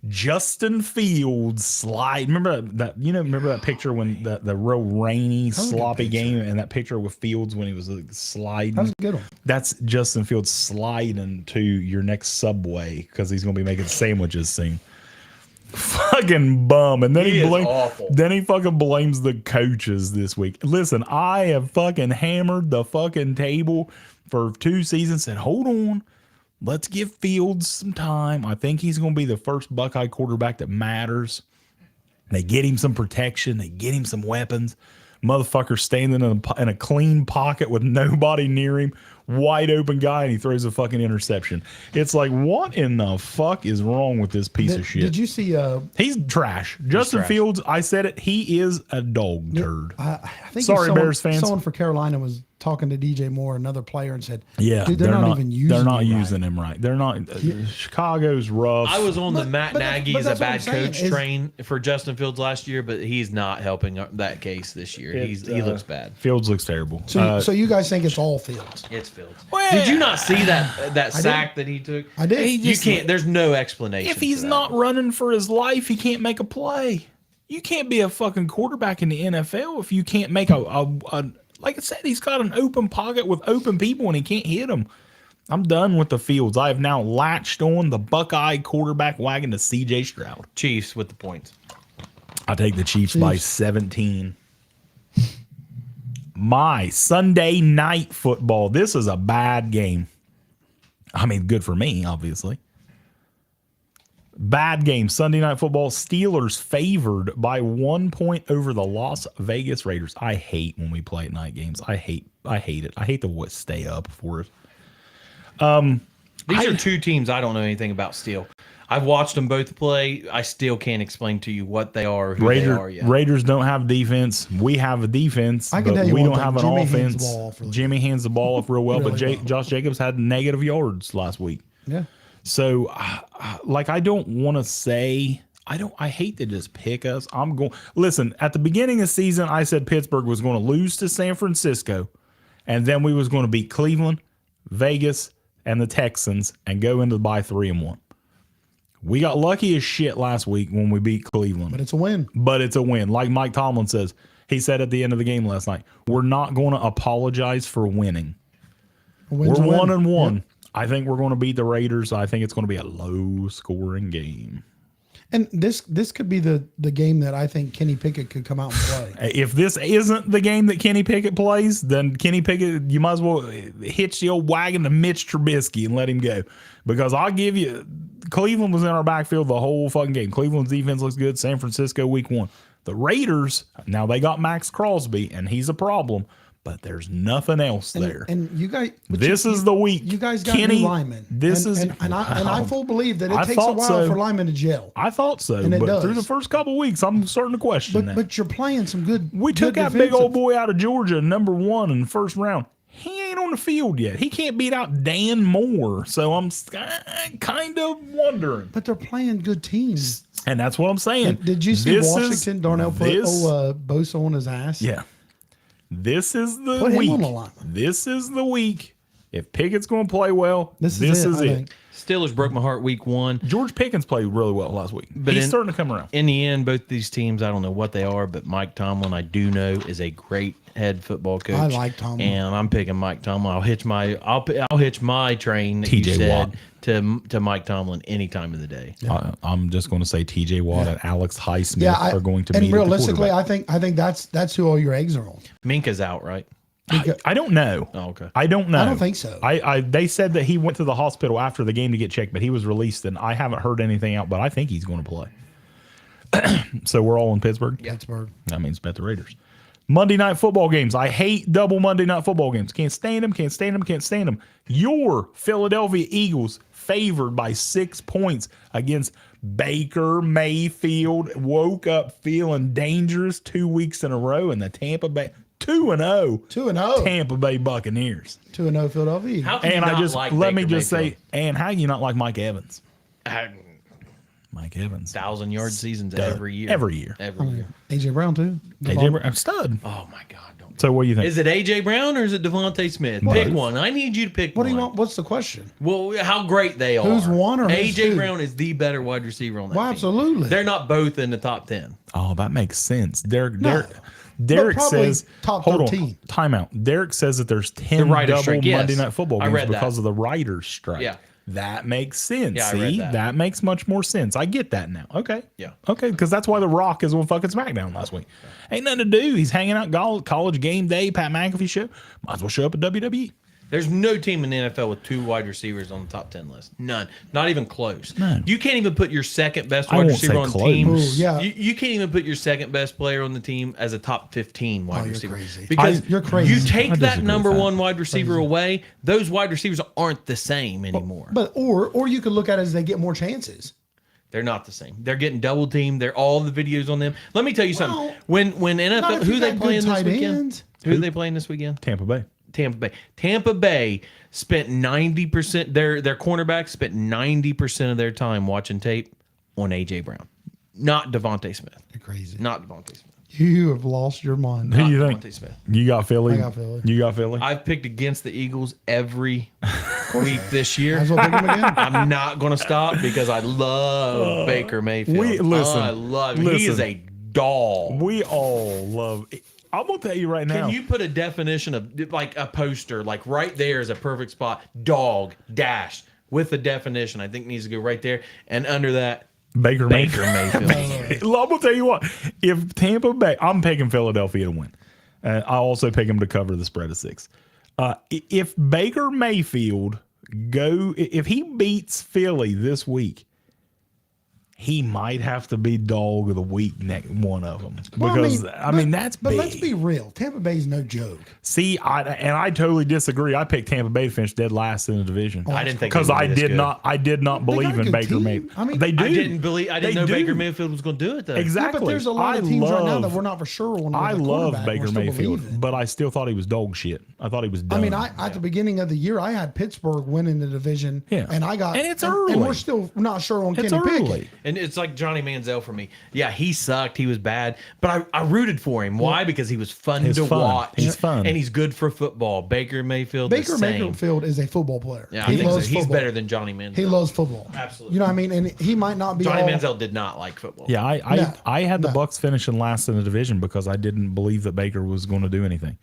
Justin Fields slide. Remember that picture when the real rainy, was a good sloppy picture. game, and that picture with Fields when he was sliding. That was a good one. That's Justin Fields sliding to your next Subway because he's going to be making sandwiches soon. Fucking bum. And then He is blames awful. then he fucking blames the coaches this week. Listen, I have fucking hammered the fucking table for 2 seasons. Said, hold on. Let's give Fields some time. I think he's going to be the first Buckeye quarterback that matters. They get him some protection. They get him some weapons. Motherfucker standing in a clean pocket with nobody near him. Wide open guy, and he throws a fucking interception. It's like, what in the fuck is wrong with this piece of shit? Did you see? He's trash. Justin trash. Fields, I said it, he is a dog turd. I think Sorry, Bears fans. Someone for Carolina was talking to DJ Moore, another player, and said, Yeah, dude, they're not even using They're not him right." using him right. They're not. Chicago's rough. I was on the Matt but Nagy is a that's what I'm bad saying, coach is- train for Justin Fields last year, but he's not helping that case this year. He looks bad. Fields looks terrible. So you guys think it's all Fields? It's Fields. Well, Did you not see that I sack that he took? I did. He You just- can't. There's no explanation. if he's for that. not running for his life, he can't make a play. You can't be a fucking quarterback in the NFL if you can't make a like I said, he's got an open pocket with open people and he can't hit them. I'm done with the Fields. I have now latched on the Buckeye quarterback wagon to CJ Stroud. Chiefs with the points. I take the Chiefs by 17. My Sunday night football. This is a bad game. I mean, good for me, obviously. Bad game. Sunday night football. Steelers favored by 1 point over the Las Vegas Raiders. I hate when we play at night games. I hate it. I hate to stay up for it. These are two teams I don't know anything about still. I've watched them both play. I still can't explain to you what they are or who they are yet. Raiders don't have defense. We have a defense, I can but tell you we one don't thing, have an Jimmy hands the offense. ball off really Jimmy hands the ball off real well, but Really well. Josh Jacobs had negative yards last week. Yeah. So, like, I don't want to say I hate to just pick us. I'm going. Listen, at the beginning of the season, I said Pittsburgh was going to lose to San Francisco, and then we was going to beat Cleveland, Vegas, and the Texans, and go into by 3-1. We got lucky as shit last week when we beat Cleveland. But it's a win. But it's a win. Like Mike Tomlin says, he said at the end of the game last night, we're not going to apologize for winning. A win's We're a win. 1-1. Yep. I think we're going to beat the Raiders. I think it's going to be a low-scoring game. And this could be the game that I think Kenny Pickett could come out and play. If this isn't the game that Kenny Pickett plays, then Kenny Pickett, you might as well hitch the old wagon to Mitch Trubisky and let him go. Because I'll give you, Cleveland was in our backfield the whole fucking game. Cleveland's defense looks good. San Francisco week 1. The Raiders, now they got Max Crosby, and he's a problem, but there's nothing else there. And you guys, This is the week. You guys got Kenny, new linemen. And I full believe that it I takes a thought while so. for linemen to gel. I thought so, And it but does. through the first couple of weeks, I'm starting to question that. But you're playing some good. We took good that big old defensive- boy out of Georgia, number 1 in the first round. He ain't on the field yet. He can't beat out Dan Moore. So I'm kind of wondering. But they're playing good teams. And that's what I'm saying. Did you see This is- Washington? Darnell put Bosa on his ass. Yeah. This is the Put him week. on the line. This is the week. If Pickett's going to play well, This is it. I think. Steelers broke my heart week 1. George Pickens played really well last week. But He's starting to come around. In the end, both these teams, I don't know what they are, but Mike Tomlin, I do know, is a great head football coach. I like Tomlin. and I'm picking Mike Tomlin. I'll hitch my train that TJ you said Watt. to Mike Tomlin any time of the day. I'm just going to say TJ Watt and Alex Highsmith Yeah, are going to and meet at the realistically, quarterback. I think that's who all your eggs are on. Minka's out, right? I don't know. Oh, okay. I don't know. I don't think so. They said that he went to the hospital after the game to get checked, but he was released, and I haven't heard anything out. But I think he's going to play. So we're all in Pittsburgh. Pittsburgh. That means bet the Raiders. Monday night football games. I hate double Monday night football games. Can't stand them. Can't stand them. Can't stand them. Your Philadelphia Eagles favored by 6 points against Baker Mayfield. Woke up feeling dangerous 2 weeks in a row, and the Tampa Bay 2-0. 2-0. Tampa Bay Buccaneers. 2-0 Philadelphia. How can And you I not just like let me Baker just Mayfield? say, and how you not like Mike Evans? 1,000-yard seasons Stud. every year. Every year. Every year. AJ Brown too. AJ Brown, stud. Oh my God! Don't. So what do you think? Is it AJ Brown or is it Devontae Smith? Pick one. I need you to pick What one. do you want? What's the question? Well, how great they are. Who's one or who's AJ two? Brown is the better wide receiver on that Well, team. absolutely. They're not both in the top 10. Oh, that makes sense. Derek But probably says, top hold 13. on, timeout. Derek says that there's 10 writer's double strike, yes. Monday Night Football I games read that. because of the writer's strike. Yeah. That makes sense. Yeah, I See, read that. makes much more sense. I get that now. Okay. Yeah. Okay, because that's why The Rock is on fucking SmackDown last week. Ain't nothing to do. He's hanging out college game day, Pat McAfee show. Might as well show up at WWE. There's no team in the NFL with 2 wide receivers on the top 10 list. None. Not even close. No. You can't even put your second best I wide won't receiver say on the close. team. Ooh, yeah. You can't even put your second best player on the team as a top 15 wide you're receiver. crazy. Because You're crazy. you take I that disagree number with that. 1 wide receiver away, those wide receivers aren't the same anymore. But or you could look at it as they get more chances. They're not the same. They're getting double teamed. They're all the videos on them. Let me tell you something. Well, When Not NFL, if who you they got playing good this tight weekend? ends. Who are they playing this weekend? Tampa Bay. Tampa Bay. Tampa Bay spent 90%. Their cornerback spent 90% of their time watching tape on AJ Brown, not Devontae Smith. You're crazy. Not Devontae Smith. You have lost your mind. Who you Devontae think? Smith. You got Philly. I got Philly. You got Philly. I've picked against the Eagles every week this year. Might as well pick him again. I'm not going to stop because I love Baker Mayfield. I love him. He is a dog. We all love. I'm gonna tell you right now. Can you put a definition of like a poster, like right there is a perfect spot? Dog dash with a definition. I think needs to go right there, and under that, Baker Mayfield. I'm gonna tell you what. If Tampa Bay, I'm picking Philadelphia to win. I also pick him to cover the spread of 6. If Baker Mayfield if he beats Philly this week, he might have to be dog of the week one of them because that's but big. let's be real. Tampa Bay's no joke. See, I totally disagree. I picked Tampa Bay to finish dead last in the division. I didn't think because they would I be this did good. not. I did not They got believe a in good Baker team. Mayfield. I mean, they do. I didn't know do. Baker Mayfield was going to do it though. Exactly. Yeah, but there's a lot of teams right now that we're not for sure on. I love Baker Mayfield, but I still thought he was dog shit. I thought he was dumb. I mean, at the beginning of the year, I had Pittsburgh winning the division, Yeah. and I got, And it's and early. we're still not sure on it's Kenny early. Pickett. And it's like Johnny Manziel for me. Yeah, he sucked. He was bad. But I rooted for him. Why? Because he was fun He's to fun. watch. He's fun. And he's good for football. Baker Mayfield, the Baker same. Mayfield is a football player. Yeah, I he think so. loves He's football. better than Johnny Manziel. He loves football. Absolutely. You know what I mean? And he might not be Johnny all, Manziel did not like football. Yeah, No, I had the no. Bucks finishing last in the division because I didn't believe that Baker was going to do anything.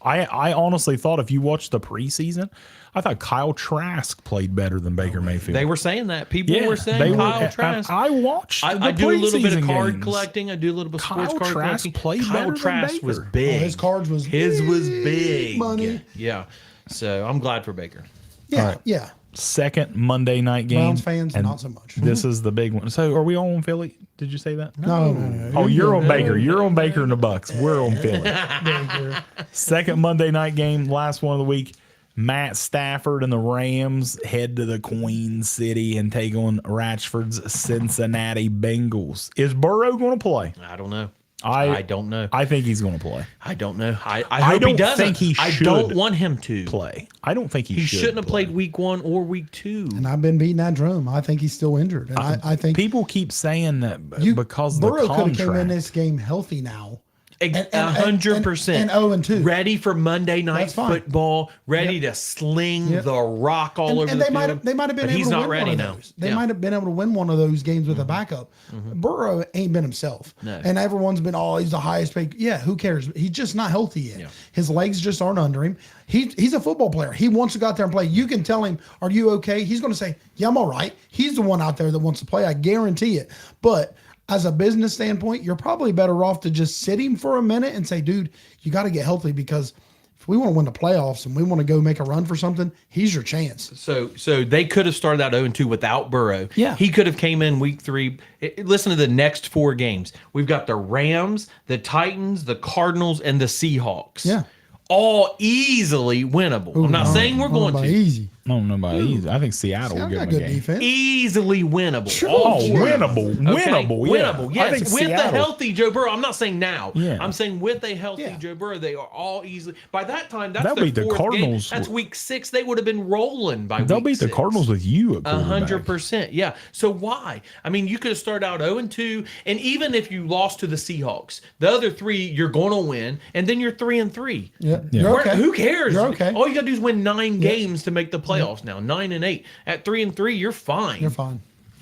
I honestly thought if you watched the preseason, I thought Kyle Trask played better than Baker Mayfield. They were saying that. People yeah, were saying Kyle and Trask. I watched. I the do a little bit of preseason card games. collecting. I do a little bit of sports Kyle card Trask collecting. played better Kyle than Trask was Baker. big. his cards was His was big money. Yeah. So I'm glad for Baker. Yeah, All right. yeah. Second Monday night game. Browns fans, and not so much. This is the big one. So are we all on Philly? Did you say that? No. Oh, you're on Baker. You're on Baker and the Bucks. We're on Philly. Baker. Second Monday night game, last one of the week. Matt Stafford and the Rams head to the Queen City and take on Ratchford's Cincinnati Bengals. Is Burrow going to play? I don't know. I I don't know. I think he's going to play. I don't know. I I hope don't he doesn't. think he I should don't want him to. Play. I don't think he He should shouldn't have play. played week 1 or week 2. And I've been beating that drum. I think he's still injured. And I think People keep saying that because Burrow the could have came in contract. this game healthy now. 100%. And 0-2. Ready for Monday night That's fine. football. Ready to sling Yep. the rock all over And the they might field. have been but able he's to not win ready one now. of those. They Yeah. might have been able to win one of those games with a backup. Burrow ain't been himself. No. And everyone's been, he's the highest paid. Yeah, who cares? He's just not healthy yet. Yeah. His legs just aren't under him. He's a football player. He wants to go out there and play. You can tell him, are you okay? He's going to say, yeah, I'm all right. He's the one out there that wants to play. I guarantee it. But as a business standpoint, you're probably better off to just sit him for a minute and say, dude, you got to get healthy because if we want to win the playoffs and we want to go make a run for something, he's your chance. So they could have started out 0-2 without Burrow. Yeah. He could have came in week 3. Listen to the next 4 games. We've got the Rams, the Titans, the Cardinals, and the Seahawks. Yeah. All easily winnable. I'm not saying we're going to. Easy. I don't know about easy. I think Seattle will I've give got him a good game. defense. Easily winnable. Sure. All Oh, four. winnable, Okay? winnable, yeah. Winnable, I yes. think With a Seattle- healthy Joe Burrow. I'm not saying now. Yeah. I'm saying with a healthy Yeah. Joe Burrow, they are all easily. By that time, that's They'll their beat the 4th Cardinals. game. That's week 6. They would have been rolling by They'll week beat the 6. Cardinals with you at quarterback. 100%. Yeah. So why? I mean, you could have started out 0-2, and even if you lost to the Seahawks, the other 3 you're going to win, and then you're 3-3. Yeah. Yeah. You're Where- okay. Who cares? You're okay. All you got to do is win 9 games to make the playoffs now. 9-8. At 3-3, you're fine. You're fine.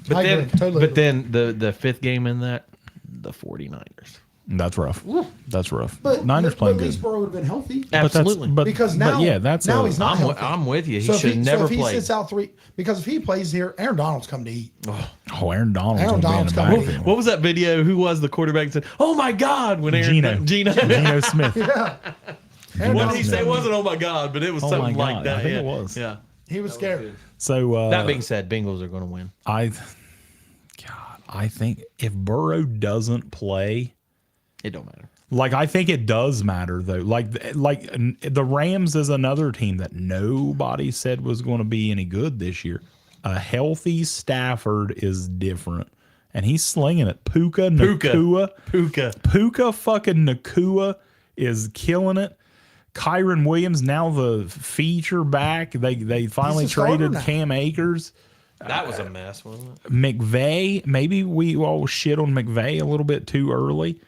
But I then, agree. Totally but then the 5th game in that, the 49ers. That's rough. That's rough. But Niners playing at good. least Burrow would have been healthy. Absolutely. Because now, yeah, that's now a- he's not healthy. I'm with you. He So if should have never so if played. he sits out 3, because if he plays here, Aaron Donald's come to eat. Oh, Aaron Donald's Aaron gonna be in Donald's the coming. backfield. What was that video? Who was the quarterback that said, "Oh my God," when Aaron Geno. Gino. Geno Smith. Yeah. Aaron What did Donald's he say? It coming. wasn't "Oh my God," but it was Oh something my like God. that. I think yeah. it was. Yeah. He was scared. So That being said, Bengals are going to win. I think if Burrow doesn't play, It don't matter. like I think it does matter though. Like the Rams is another team that nobody said was going to be any good this year. A healthy Stafford is different, and he's slinging it. Puka Nakua fucking Nakua is killing it. Kyron Williams, now the feature back. They finally He's a starter traded now. Cam Akers. That was a mess, wasn't it? McVay, maybe we all shit on McVay a little bit too early.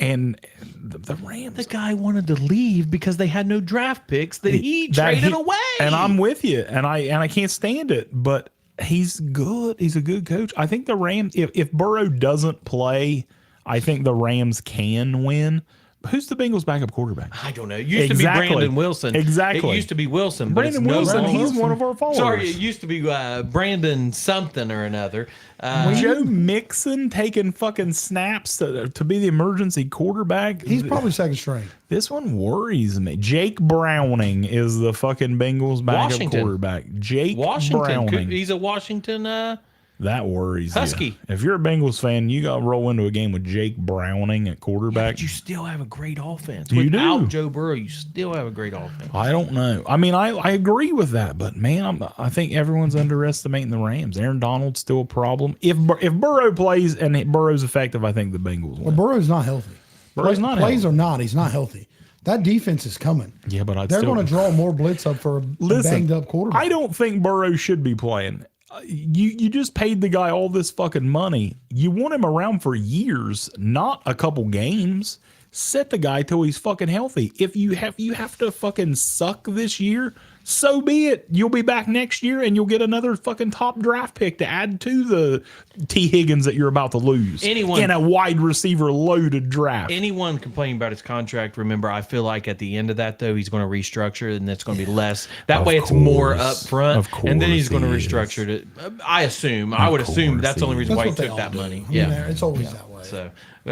And the Rams. The guy wanted to leave because they had no draft picks that he that traded he- away. And I'm with you, and I can't stand it, but he's good. He's a good coach. I think the Rams, if Burrow doesn't play, I think the Rams can win. Who's the Bengals backup quarterback? I don't know. It used Exactly. to be Brandon Wilson. Exactly. It used to be Wilson. But Brandon it's no Wilson, longer- he's one of our followers. Sorry, it used to be Brandon something or another. Joe Mixon taking fucking snaps to be the emergency quarterback. He's probably second string. This one worries me. Jake Browning is the fucking Bengals backup Washington. quarterback. Jake Washington. Browning. He's a Washington. That worries Husky. you. If you're a Bengals fan, you got to roll into a game with Jake Browning at quarterback. But you still have a great offense. You Without do. Joe Burrow, you still have a great offense. I don't know. I mean, I agree with that, but man, I think everyone's underestimating the Rams. Aaron Donald's still a problem. If Burrow plays and Burrow's effective, I think the Bengals Well, win. Burrow's not healthy. Burrow's not plays healthy. or not, he's not healthy. That defense is coming. Yeah, but I'd They're still going to draw more blitz up for a banged up quarterback. I don't think Burrow should be playing. You just paid the guy all this fucking money. You want him around for years, not a couple games. Set the guy till he's fucking healthy. If you have to fucking suck this year, so be it. You'll be back next year and you'll get another fucking top draft pick to add to the T. Higgins that you're about to lose. Anyone- in a wide receiver loaded draft. Anyone complaining about his contract, remember, I feel like at the end of that, though, he's going to restructure and it's going to be less. That Of way it's more up course. front. Of And then he's course going to he is. restructure it. I assume. I would assume course that's the only he reason That's why he what they took all that do. money. I mean, Yeah. it's always that way. So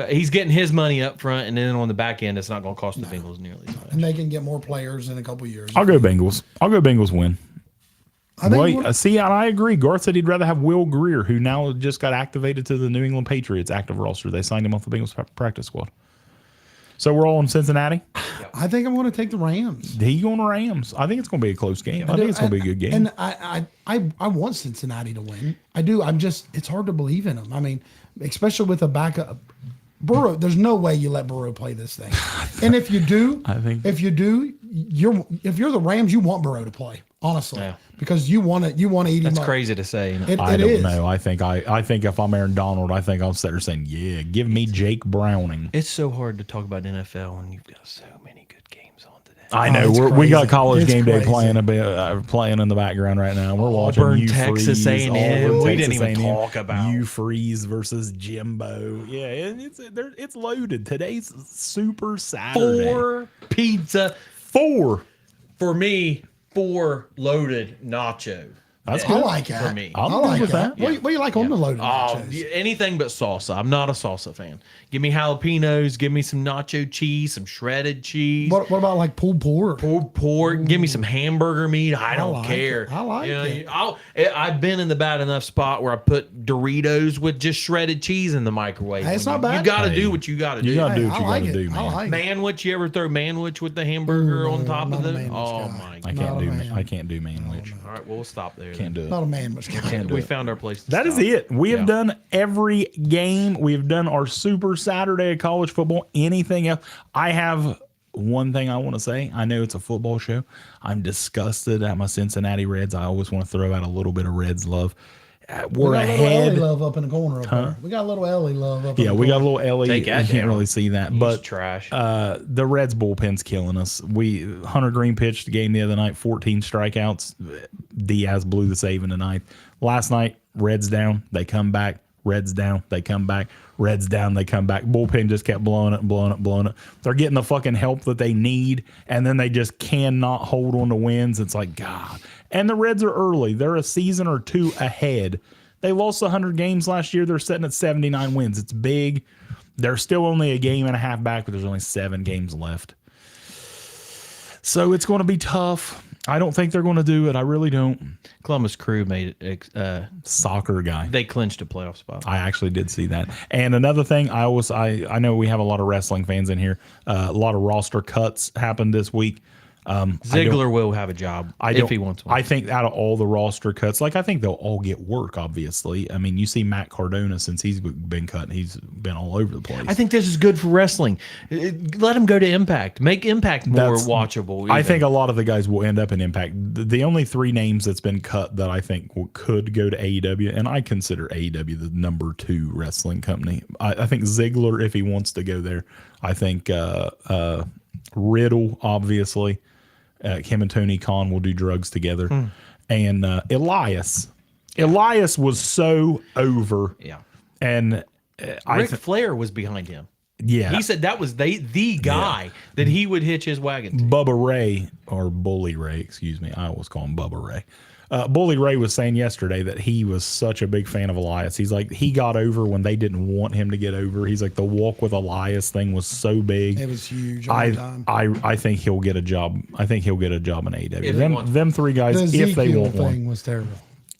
he's getting his money up front, and then on the back end, it's not going to cost the Bengals nearly as much. And they can get more players in a couple years. I'll go Bengals. I'll go Bengals win. I think Wait, we're- see, and I agree. Garth said he'd rather have Will Greer, who now just got activated to the New England Patriots active roster. They signed him off the Bengals practice squad. So we're all in Cincinnati. I think I'm going to take the Rams. He going to Rams. I think it's going to be a close game. I think it's going to be a good game. And I want Cincinnati to win. I do. It's hard to believe in them. I mean, especially with a backup. Burrow, there's no way you let Burrow play this thing. And if you do, if you're the Rams, you want Burrow to play, honestly. Yeah. Because you want to eat him That's up. crazy to say. You know? I It don't is. know. I think if I'm Aaron Donald, I think I'll sit there saying, "Yeah, give me Jake Browning." It's so hard to talk about NFL when you've got so many good games on today. I know it's we got crazy. college It's game day crazy. playing a bit, playing in the background right now. We're watching Auburn, Texas Freeze, A&M. Auburn, We didn't Texas even A&M, talk about- Freeze versus Jimbo. Yeah, it's loaded. Today's Super Saturday. 4 pizza. 4. For me, 4 loaded nacho. That's I good. like that. For me. I'm I good like with that. that. What do you like on the loaded Oh, nachos? anything but salsa. I'm not a salsa fan. Give me jalapenos. Give me some nacho cheese, some shredded cheese. What about like pulled pork? Pulled pork. Give me some hamburger meat. I don't like care. it. I like it. I've been in the bad enough spot where I put Doritos with just shredded cheese in the microwave. Hey, it's When not You bad. got to Hey, do what you got to do. You got to do what I you like got to it. do, man. I like it. Manwich. You ever throw manwich with the hamburger on top not of a it? manwich Oh guy. my I god! can't do. man. I can't do manwich. All right, well, we'll stop there. Can't do it. Not a man, but Can't do We it. found our place. To That is stop. it. We have Yeah. done every game. We've done our Super Saturday of college football. Anything else? I have one thing I want to say. I know it's a football show. I'm disgusted at my Cincinnati Reds. I always want to throw out a little bit of Reds love. We're we got a little ahead. Ellie love up in the corner up there. We got a little Ellie love up. Yeah, in the we got a corner. little Ellie. Take You that can't down. really see that, He's but trash. the Reds bullpen's killing us. Hunter Green pitched the game the other night, 14 strikeouts. Diaz blew the save in the ninth. Last night, Reds down, they come back. Reds down, they come back. Reds down, they come back. Bullpen just kept blowing it. They're getting the fucking help that they need, and then they just cannot hold on to wins. It's like, God. And the Reds are early. They're a season or two ahead. They lost 100 games last year. They're sitting at 79 wins. It's big. They're still only a game and a half back, but there's only 7 games left. So it's going to be tough. I don't think they're going to do it. I really don't. Columbus Crew made it. Soccer guy. They clinched a playoff spot. I actually did see that. And another thing, I know we have a lot of wrestling fans in here. A lot of roster cuts happened this week. Ziggler will have a job if he wants one. I think out of all the roster cuts, like I think they'll all get work. Obviously, I mean, you see Matt Cardona since he's been cut, he's been all over the place. I think this is good for wrestling. Let him go to Impact. Make Impact more watchable. I think a lot of the guys will end up in Impact. The only 3 names that's been cut that I think could go to AEW, and I consider AEW the number 2 wrestling company. I think Ziggler, if he wants to go there. I think Riddle, obviously. Him and Tony Khan will do drugs together. And Elias. Elias was so over. Yeah. And Ric Flair was behind him. Yeah. He said that was the guy that he would hitch his wagon to. Bubba Ray, or Bully Ray, excuse me. I always call him Bubba Ray. Bully Ray was saying yesterday that he was such a big fan of Elias. He's like, he got over when they didn't want him to get over. He's like, the walk with Elias thing was so big. It was huge. All the time. I think he'll get a job. I think he'll get a job in AEW. If Them 3 guys, The if they Ezekiel want thing one. was terrible.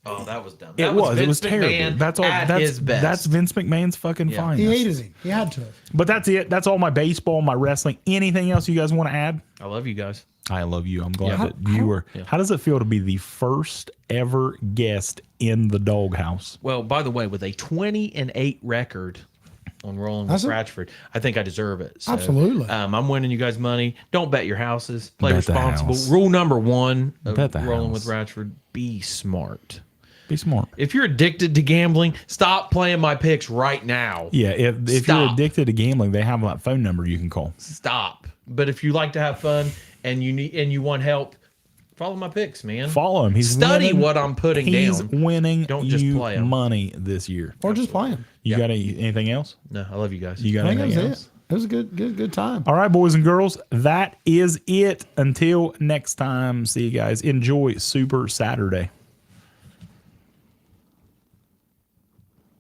Oh, that was dumb. It was terrible. McMahon That's all. at his best. That's Vince McMahon's fucking fine. He hated him. He had to. But that's it. That's all my baseball, my wrestling. Anything else you guys want to add? I love you guys. I love you. I'm glad Yeah. that you were. Yeah. How does it feel to be the first ever guest in the doghouse? Well, by the way, with a 20-8 record on Rolling with Ratchford, I think I deserve it. So, Absolutely. I'm winning you guys money. Don't bet your houses. Play Bet the responsible. house. Rule number 1 of Bet the Rolling house. with Ratchford: be smart. Be smart. If you're addicted to gambling, stop playing my picks right now. Yeah, if you're Stop. addicted to gambling, they have that phone number you can call. Stop. But if you like to have fun and you want help, follow my picks, man. Follow him. He's Study winning, what I'm putting he's down. winning. Don't just you play 'em. money this year. Or just playing. You got anything else? No, I love you guys. You got I think that anything was else? it. It was a good time. All right, boys and girls, that is it. Until next time, see you guys. Enjoy Super Saturday.